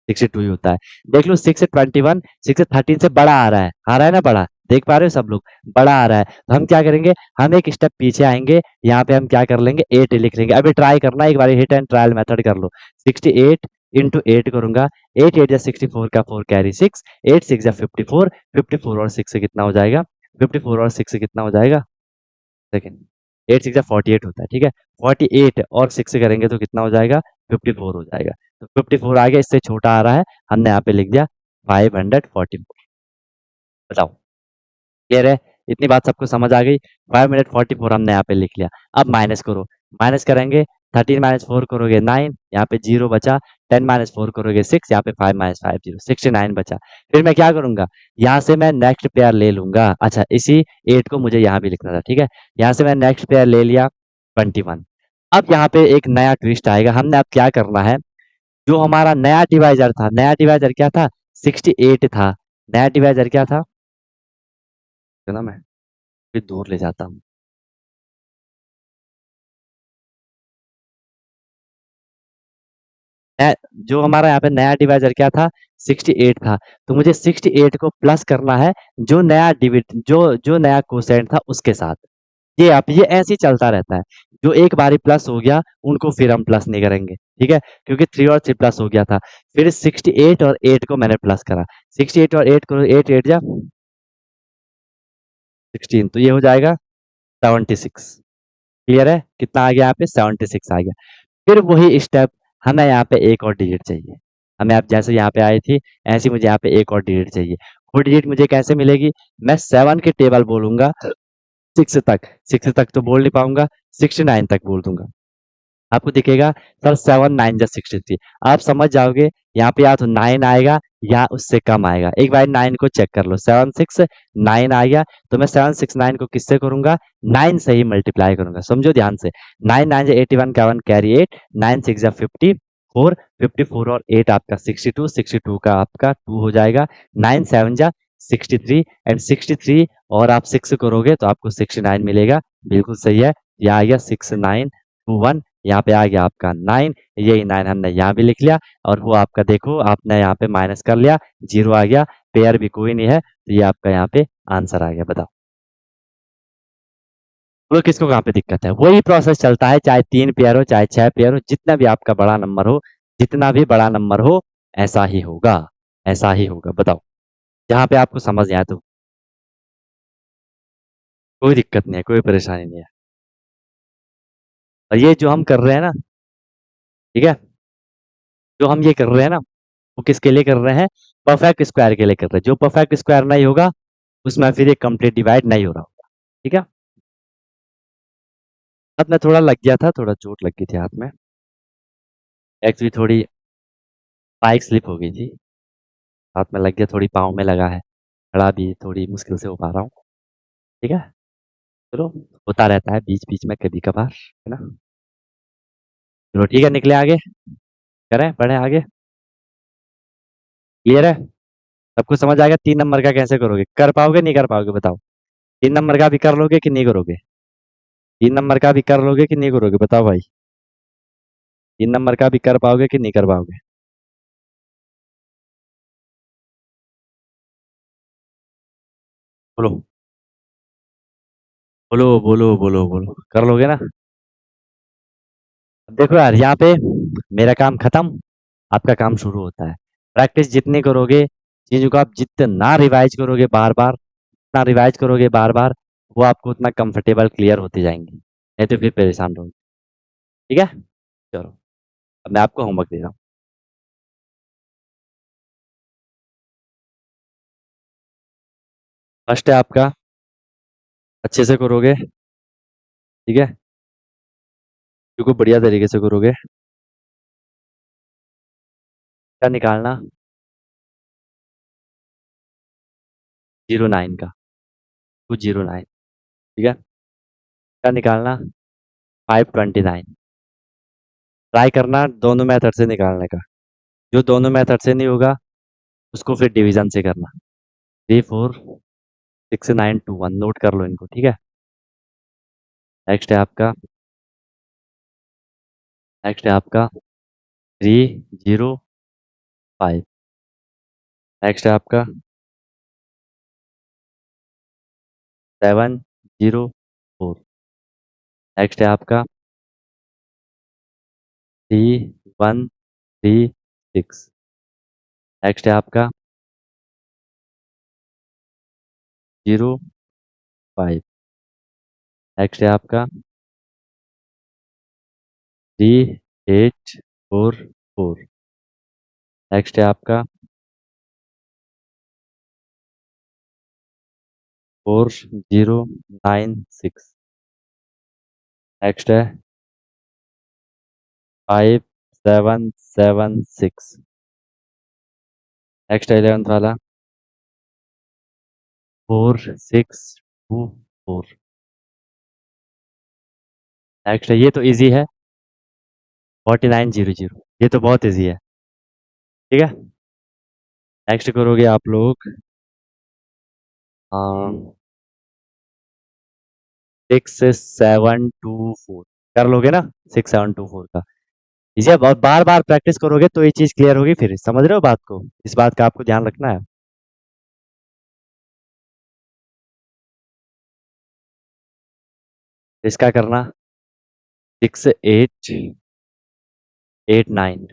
Speaker 1: 62 ही होता है। देख लो, 621 613 से बड़ा आ रहा है ना, बड़ा देख पा रहे हो सब लोग, बड़ा आ रहा है। तो हम क्या करेंगे, हम एक स्टेप पीछे आएंगे, यहाँ पे हम क्या कर लेंगे, 8 लिख लेंगे। अभी ट्राई करना, एक बार हिट एंड ट्रायल मेथड कर लो। 68 इंटू 8 करूंगा, 8 8 64 का 4 कैरी 6, 8 6 54, 54 और 6 से कितना हो जाएगा, 54 और 6 से कितना हो जाएगा, सेकेंड, 8 6 48 होता है। ठीक है, 48 और 6 से करेंगे तो कितना हो जाएगा, 54 हो जाएगा। तो 54 आ गया, इससे छोटा आ रहा है, हमने यहाँ पे लिख दिया 544। बताओ, क्लियर है? इतनी बात सबको समझ आ गई। 544 हमने यहाँ पे लिख लिया। अब माइनस करो, माइनस करेंगे, 13 माइनस 4 करोगे 9, यहाँ पे 0 बचा। 10 माइनस 4 करोगे 6, यहाँ पे 5 माइनस 5 0, 69 बचा। फिर मैं क्या करूंगा, यहाँ से मैं नेक्स्ट पेयर ले लूंगा। अच्छा, इसी 8 को मुझे यहाँ भी लिखना था। ठीक है, यहाँ से मैं नेक्स्ट पेयर ले लिया, 21। अब यहाँ पे एक नया ट्विस्ट आएगा। हमने अब क्या करना है, जो हमारा नया डिवाइजर था, नया डिवाइजर क्या था, 68 था। नया डिवाइजर क्या था, ना मैं भी दूर ले जाता हूँ। जो हमारा यहाँ पे नया डिवाइजर क्या था, 68 था। तो मुझे 68 को प्लस करना है, जो नया डिविड जो नया कोसेंट था उसके साथ। ये आप, ये ऐसे ही चलता रहता है। जो एक बारी प्लस हो गया, उनको फिर हम प्लस नहीं करेंगे। ठीक है, क्योंकि 3 और 3 प्लस हो गया था। फिर 68 और 8 को मैंने प्लस करा। 68 और 8 को, 8 8 जा 16, तो ये हो जाएगा 76। क्लियर है? कितना आ गया यहाँ पे, 76 आ गया। फिर वही स्टेप, हमें यहाँ पे एक और डिजिट चाहिए। हमें, आप जैसे यहाँ पे आई थी, ऐसे मुझे यहाँ पे एक और डिजिट चाहिए। वो डिजिट मुझे कैसे मिलेगी, मैं 7 के टेबल बोलूंगा, 6 तक, 6 तक तो बोल नहीं पाऊंगा, 69 तक बोल दूंगा। आपको दिखेगा सर 7 9 जा 63। आप समझ जाओगे, यहाँ पे या तो 9 आएगा या उससे कम आएगा। एक बार 9 को चेक कर लो, 7 6 9 आ गया, तो मैं 7 6 9 को किससे करूंगा, 9 से ही मल्टीप्लाई करूंगा। समझो ध्यान से, 9 9 जा 81 का 1 कैरी 8, 9 6 जा 54, 54 और 8 आपका 62, 62 का आपका 2 हो जाएगा, 9 7 जा 63, एंड 63 और आप 6 करोगे तो आपको 69 मिलेगा। बिल्कुल सही है, यह आ गया 6 9 2 1। यहाँ पे आ गया आपका 9, यही 9 हमने यहाँ भी लिख लिया। और वो आपका देखो, आपने यहाँ पे माइनस कर लिया, 0 आ गया, पेयर भी कोई नहीं है, तो ये आपका यहाँ पे आंसर आ गया। बताओ, वो किसको कहाँ पे दिक्कत है? वही प्रोसेस चलता है, चाहे 3 पेयर हो, चाहे 6 पेयर हो, जितना भी आपका बड़ा नंबर हो, जितना भी बड़ा नंबर हो, ऐसा ही होगा, ऐसा ही होगा। बताओ, जहाँ पे आपको समझ नहीं आया तो कोई दिक्कत नहीं है, कोई परेशानी नहीं है। और ये जो हम कर रहे हैं ना, ठीक है, जो हम ये कर रहे हैं ना, वो किसके लिए कर रहे हैं? परफेक्ट स्क्वायर के लिए कर रहे हैं। जो परफेक्ट स्क्वायर नहीं होगा उसमें फिर ये कंप्लीट डिवाइड नहीं हो रहा होगा। ठीक है। हाथ में थोड़ा लग गया था, थोड़ा चोट लग गई थी हाथ में। एक्स भी थोड़ी बाइक स्लिप हो गई थी, हाथ में लग गया, थोड़ी पाँव में लगा है, खड़ा भी थोड़ी मुश्किल से हो पा रहा हूँ। ठीक है। चलो, होता रहता है बीच बीच में कभी कभार, है ना। चलो ठीक है, निकले आगे, करें पढ़े आगे। क्लियर है? सबको समझ आएगा? 3 नंबर का कैसे करोगे? कर पाओगे नहीं कर पाओगे बताओ? 3 नंबर का भी कर लोगे कि नहीं करोगे? 3 नंबर का भी कर लोगे कि नहीं करोगे बताओ भाई? 3 नंबर का भी कर पाओगे कि नहीं कर पाओगे? बोलो बोलो बोलो बोलो बोलो, कर लोगे ना? अब देखो यार, यहाँ पे मेरा काम खत्म, आपका काम शुरू होता है। प्रैक्टिस जितनी करोगे, चीजों को आप जितना रिवाइज करोगे बार बार, जितना रिवाइज करोगे बार बार, वो आपको उतना कंफर्टेबल क्लियर होते जाएंगे, नहीं तो फिर परेशान रहोगे। ठीक है। चलो, अब मैं आपको होमवर्क दे रहा हूँ। फर्स्ट है आपका, अच्छे से करोगे, ठीक है, क्योंकि बढ़िया तरीके से करोगे। क्या निकालना? 09 का, 209। ठीक है। क्या निकालना? 529। ट्राई करना दोनों मेथड से निकालने का। जो दोनों मेथड से नहीं होगा उसको फिर डिवीजन से करना। 3 4 6 9 2 1, नोट कर लो इनको, ठीक है। नेक्स्ट है आपका, नेक्स्ट है आपका 305। नेक्स्ट है आपका 704। नेक्स्ट है आपका 3136। नेक्स्ट है आपका 05। नेक्स्ट है आपका 3844। नेक्स्ट है आपका 4096। नेक्स्ट है 5776। नेक्स्ट है 11th वाला 4624। नेक्स्ट है, ये तो इजी है, 4900। ये तो बहुत इजी है। ठीक है। नेक्स्ट करोगे आप लोग 6724। कर लोगे ना? 6724 का इसे बहुत बार बार प्रैक्टिस करोगे तो ये चीज क्लियर होगी, फिर समझ रहे हो बात को? इस बात का आपको ध्यान रखना है। इसका करना 6889।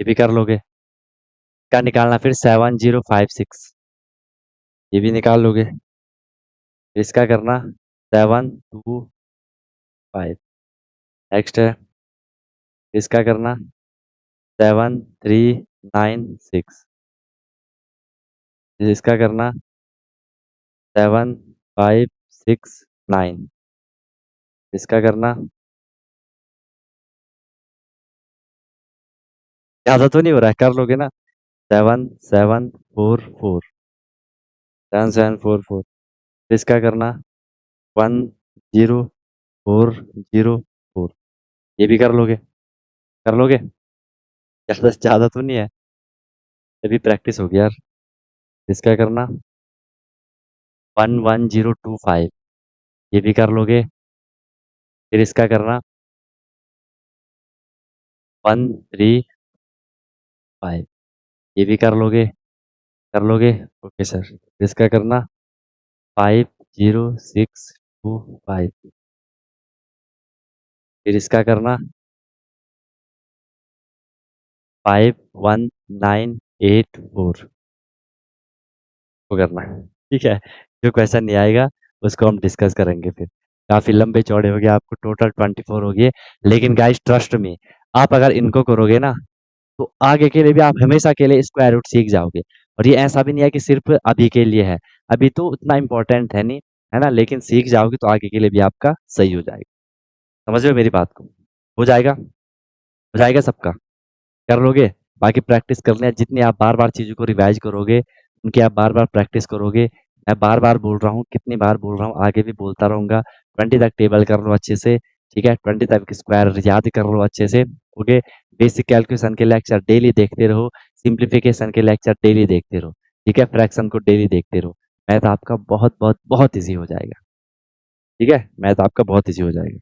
Speaker 1: ये भी कर लोगे। इसका निकालना फिर 7056। ये भी निकाल लोगे। फिर इसका करना 725। नेक्स्ट है, इसका करना 7396। इसका करना 7569। इसका करना, ज्यादा तो नहीं हो रहा है, कर लोगे ना? 7744। 7744। इसका करना 10404। ये भी कर लोगे, कर लोगे? ज्यादा तो नहीं है, अभी प्रैक्टिस हो गया यार। इसका करना 11025। ये भी कर लोगे। फिर इसका करना 135। ये भी कर लोगे, कर लोगे? Okay sir. इसका करना 50625। फिर इसका करना 51984 को करना है। ठीक है। जो क्वेश्चन नहीं आएगा उसको हम डिस्कस करेंगे फिर। काफ़ी लंबे चौड़े हो गए, आपको टोटल 24 हो गए। लेकिन गाइस ट्रस्ट मी, आप अगर इनको करोगे ना, तो आगे के लिए भी आप हमेशा के लिए स्क्वायर रूट सीख जाओगे। और ये ऐसा भी नहीं है कि सिर्फ़ अभी के लिए है, अभी तो उतना इम्पोर्टेंट है नहीं, है ना? लेकिन सीख जाओगे तो आगे के लिए भी आपका सही हो जाएगा। समझ रहे हो मेरी बात को? हो जाएगा? हो जाएगा सबका? कर लोगे? बाकी प्रैक्टिस करनी है, जितनी आप बार-बार चीज़ों को रिवाइज़ करोगे, उनकी आप बार-बार प्रैक्टिस करोगे। मैं बार-बार बोल रहा हूँ, कितनी बार बोल रहा हूँ, आगे भी बोलता रहूँगा। 20 तक टेबल कर लो अच्छे से, ठीक है? 20 तक स्क्वायर याद कर लो अच्छे से, ओके? बेसिक कैलकुलेशन के लेक्चर डेली देखते रहो, सिम्प्लिफिकेशन के लेक्चर डेली देखते रहो, ठीक है? फ्रैक्शन को डेली देखते रहो। मैथ आपका बहुत, बहुत, बहुत ईज़ी हो जाएगा, ठीक है? मैथ आपका बहुत ईज़ी हो जाएगा।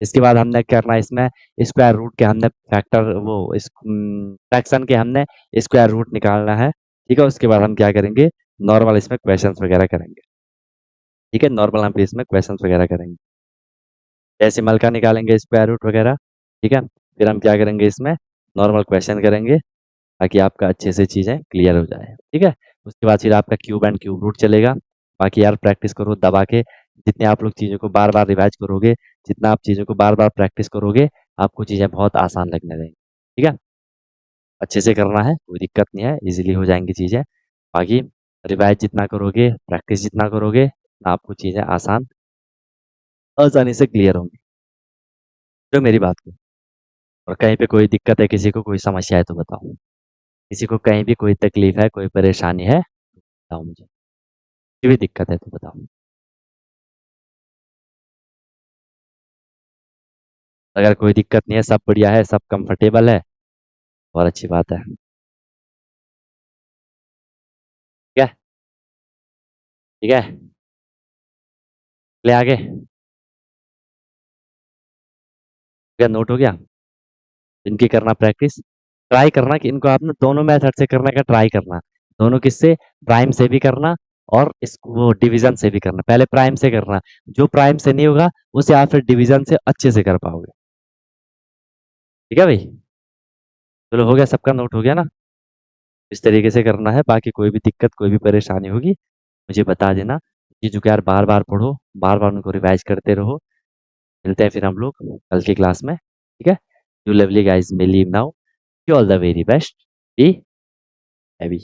Speaker 1: इसके बाद हमने क्या करना है इसमें, स्क्वायर रूट के हमने फैक्टर वो फ्रैक्शन के हमने स्क्वायर रूट निकालना है, ठीक है? उसके बाद हम क्या करेंगे, नॉर्मल इसमें क्वेश्चंस वगैरह करेंगे, ठीक है? नॉर्मल हम इसमें क्वेश्चंस वगैरह करेंगे। डेसिमल का निकालेंगे स्क्वायर रूट वगैरह, ठीक है? फिर हम क्या करेंगे इसमें, नॉर्मल क्वेश्चन करेंगे, ताकि आपका अच्छे से चीज़ें क्लियर हो जाए, ठीक है? उसके बाद फिर आपका क्यूब एंड क्यूब रूट चलेगा। बाकी यार प्रैक्टिस करो दबा के, जितने आप लोग चीज़ों को बार-बार रिवाइज़ करोगे, जितना आप चीज़ों को बार-बार प्रैक्टिस करोगे, आपको चीज़ें बहुत आसान लगने लगेंगी, ठीक है? अच्छे से करना है, कोई दिक्कत नहीं है, ईज़िली हो जाएँगी चीज़ें। बाकी रिवाइज़ जितना करोगे, प्रैक्टिस जितना करोगे, आपको चीज़ें आसानी से क्लियर होंगी। तो मेरी बात को, और कहीं पे कोई दिक्कत है, किसी को कोई समस्या है तो बताओ? किसी को कहीं भी कोई तकलीफ है, कोई परेशानी है, बताओ मुझे। कोई भी दिक्कत है तो बताओ। अगर कोई दिक्कत नहीं है, सब बढ़िया है, सब कंफर्टेबल है, बहुत अच्छी बात है। ठीक है? ठीक है? चलिए आगे। क्या नोट हो गया? इनकी करना प्रैक्टिस। ट्राई करना कि इनको आपने दोनों मेथड से करने का ट्राई करना। दोनों किससे? प्राइम से भी करना और इस वो डिवीज़न से भी करना। पहले प्राइम से करना, जो प्राइम से नहीं होगा, उसे आप फिर डिवीज़न से अच्छे से कर पाओगे। ठीक है भाई? चलो हो गया, सबका नोट हो गया ना? इस तरीके से करना है, बाकी कोई भी दिक्कत, कोई भी परेशानी होगी, मुझे बता देना। चीज़ों को यार बार-बार पढ़ो, बार-बार उनको रिवाइज़ करते रहो। मिलते हैं फिर हम लोग कल की क्लास में, ठीक है? You lovely guys may leave now. You all the very best. Be heavy.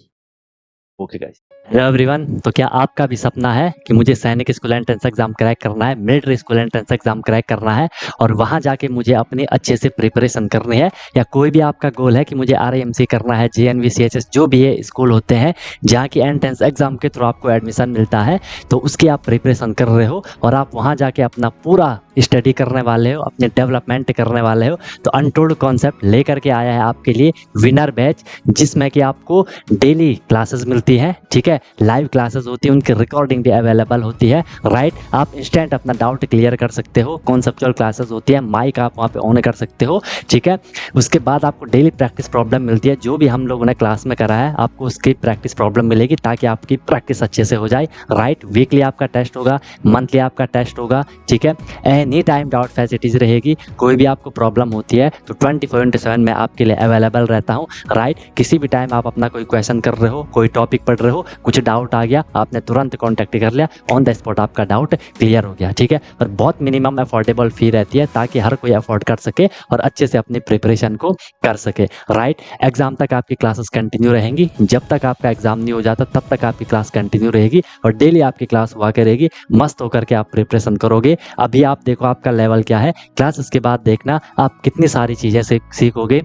Speaker 1: Okay guys. Hello everyone, तो क्या आपका भी सपना है कि मुझे सैनिक स्कूल एंट्रेंस एग्जाम क्रैक करना है, military school entrance exam crack करना है और वहां जाके मुझे अपनी अच्छे से प्रिपरेशन करनी है, या कोई भी आपका गोल है कि मुझे आरआईएमसी करना है, जेएनवी, सीएचएस जो भी ये स्कूल होते हैं जहाँ की एंट्रेंस एग्जाम के थ्रू आपको एडमिशन मिलता है, तो उसकी आप प्रिपरेशन कर रहे हो और आप वहाँ जाके अपना पूरा स्टडी करने वाले हो, अपने डेवलपमेंट करने वाले हो, तो अनटोल्ड कॉन्सेप्ट लेकर के आया है आपके लिए विनर बैच, जिसमें कि आपको डेली क्लासेस मिलती है, ठीक है? लाइव क्लासेस होती है, उनकी रिकॉर्डिंग भी अवेलेबल होती है, राइट? आप इंस्टेंट अपना डाउट क्लियर कर सकते हो, कॉन्सेप्चुअल क्लासेस होती है, माइक आप वहाँ पे ऑन कर सकते हो, ठीक है? उसके बाद आपको डेली प्रैक्टिस प्रॉब्लम मिलती है, जो भी हम लोगों ने क्लास में करा है आपको उसकी प्रैक्टिस प्रॉब्लम मिलेगी, ताकि आपकी प्रैक्टिस अच्छे से हो जाए, राइट? वीकली आपका टेस्ट होगा, मंथली आपका टेस्ट होगा, ठीक है? एनी टाइम डाउट फैसिलिटीज रहेगी, कोई भी आपको प्रॉब्लम होती है तो 24/7 मैं आपके लिए अवेलेबल रहता हूँ, राइट? किसी भी टाइम आप अपना कोई क्वेश्चन कर रहे हो, कोई टॉपिक पढ़ रहे हो, कुछ डाउट आ गया, आपने तुरंत कॉन्टैक्ट कर लिया, ऑन द स्पॉट आपका डाउट क्लियर हो गया, ठीक है? और बहुत मिनिमम अफोर्डेबल फी रहती है, ताकि हर कोई अफोर्ड कर सके और अच्छे से अपनी प्रिपरेशन को कर सके, राइट? एग्जाम तक आपकी क्लासेस कंटिन्यू रहेंगी, जब तक आपका एग्जाम नहीं हो जाता तब तक आपकी क्लास कंटिन्यू रहेगी और डेली आपकी क्लास हुआ करेगी, मस्त होकर के आप प्रिपरेशन करोगे। अभी आप देखो आपका लेवल क्या है, क्लासेस के बाद देखना आप कितनी सारी चीज़ें सीखोगे,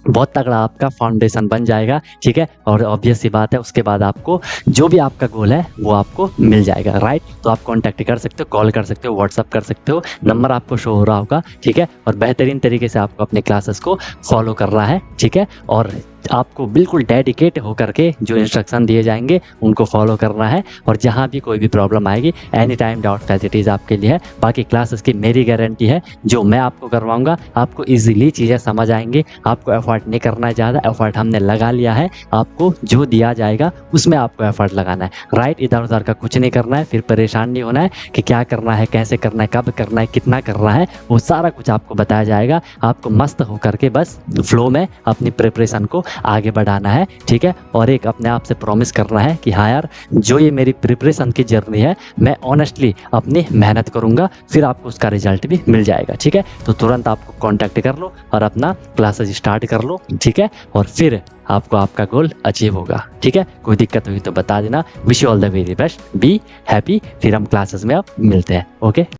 Speaker 1: बहुत तगड़ा आपका फाउंडेशन बन जाएगा, ठीक है? और ऑब्वियस सी बात है, उसके बाद आपको जो भी आपका गोल है वो आपको मिल जाएगा, राइट? तो आप कॉन्टैक्ट कर सकते हो, कॉल कर सकते हो, व्हाट्सअप कर सकते हो, नंबर आपको शो हो रहा होगा, ठीक है? और बेहतरीन तरीके से आपको अपने क्लासेस को फॉलो करना है, ठीक है? और आपको बिल्कुल डेडिकेट होकर के जो इंस्ट्रक्शन दिए जाएंगे उनको फॉलो करना है, और जहाँ भी कोई भी प्रॉब्लम आएगी एनी टाइम डाउट फैसिलिटीज़ आपके लिए है। बाकी क्लासेस की मेरी गारंटी है, जो मैं आपको करवाऊंगा आपको इजीली चीज़ें समझ आएंगी, आपको एफर्ट नहीं करना है ज़्यादा, एफर्ट हमने लगा लिया है, आपको जो दिया जाएगा उसमें आपको एफर्ट लगाना है, राइट? इधर उधर का कुछ नहीं करना है, फिर परेशान नहीं होना है कि क्या करना है, कैसे करना है, कब करना है, कितना करना है, वो सारा कुछ आपको बताया जाएगा। आपको मस्त होकर के बस फ्लो में अपनी प्रिपरेशन को
Speaker 2: आगे बढ़ाना है, ठीक है। और एक अपने आप से प्रॉमिस करना है कि हाँ यार, जो ये मेरी प्रिपरेशन की जर्नी है, मैं ऑनेस्टली अपनी मेहनत करूँगा, फिर आपको उसका रिजल्ट भी मिल जाएगा, ठीक है। तो तुरंत आपको कॉन्टैक्ट कर लो और अपना क्लासेस स्टार्ट कर लो, ठीक है। और फिर आपको आपका गोल अचीव होगा, ठीक है। कोई दिक्कत हुई तो बता देना। Wish you all the very best, be happy. फिर हम क्लासेस में अब मिलते हैं, ओके।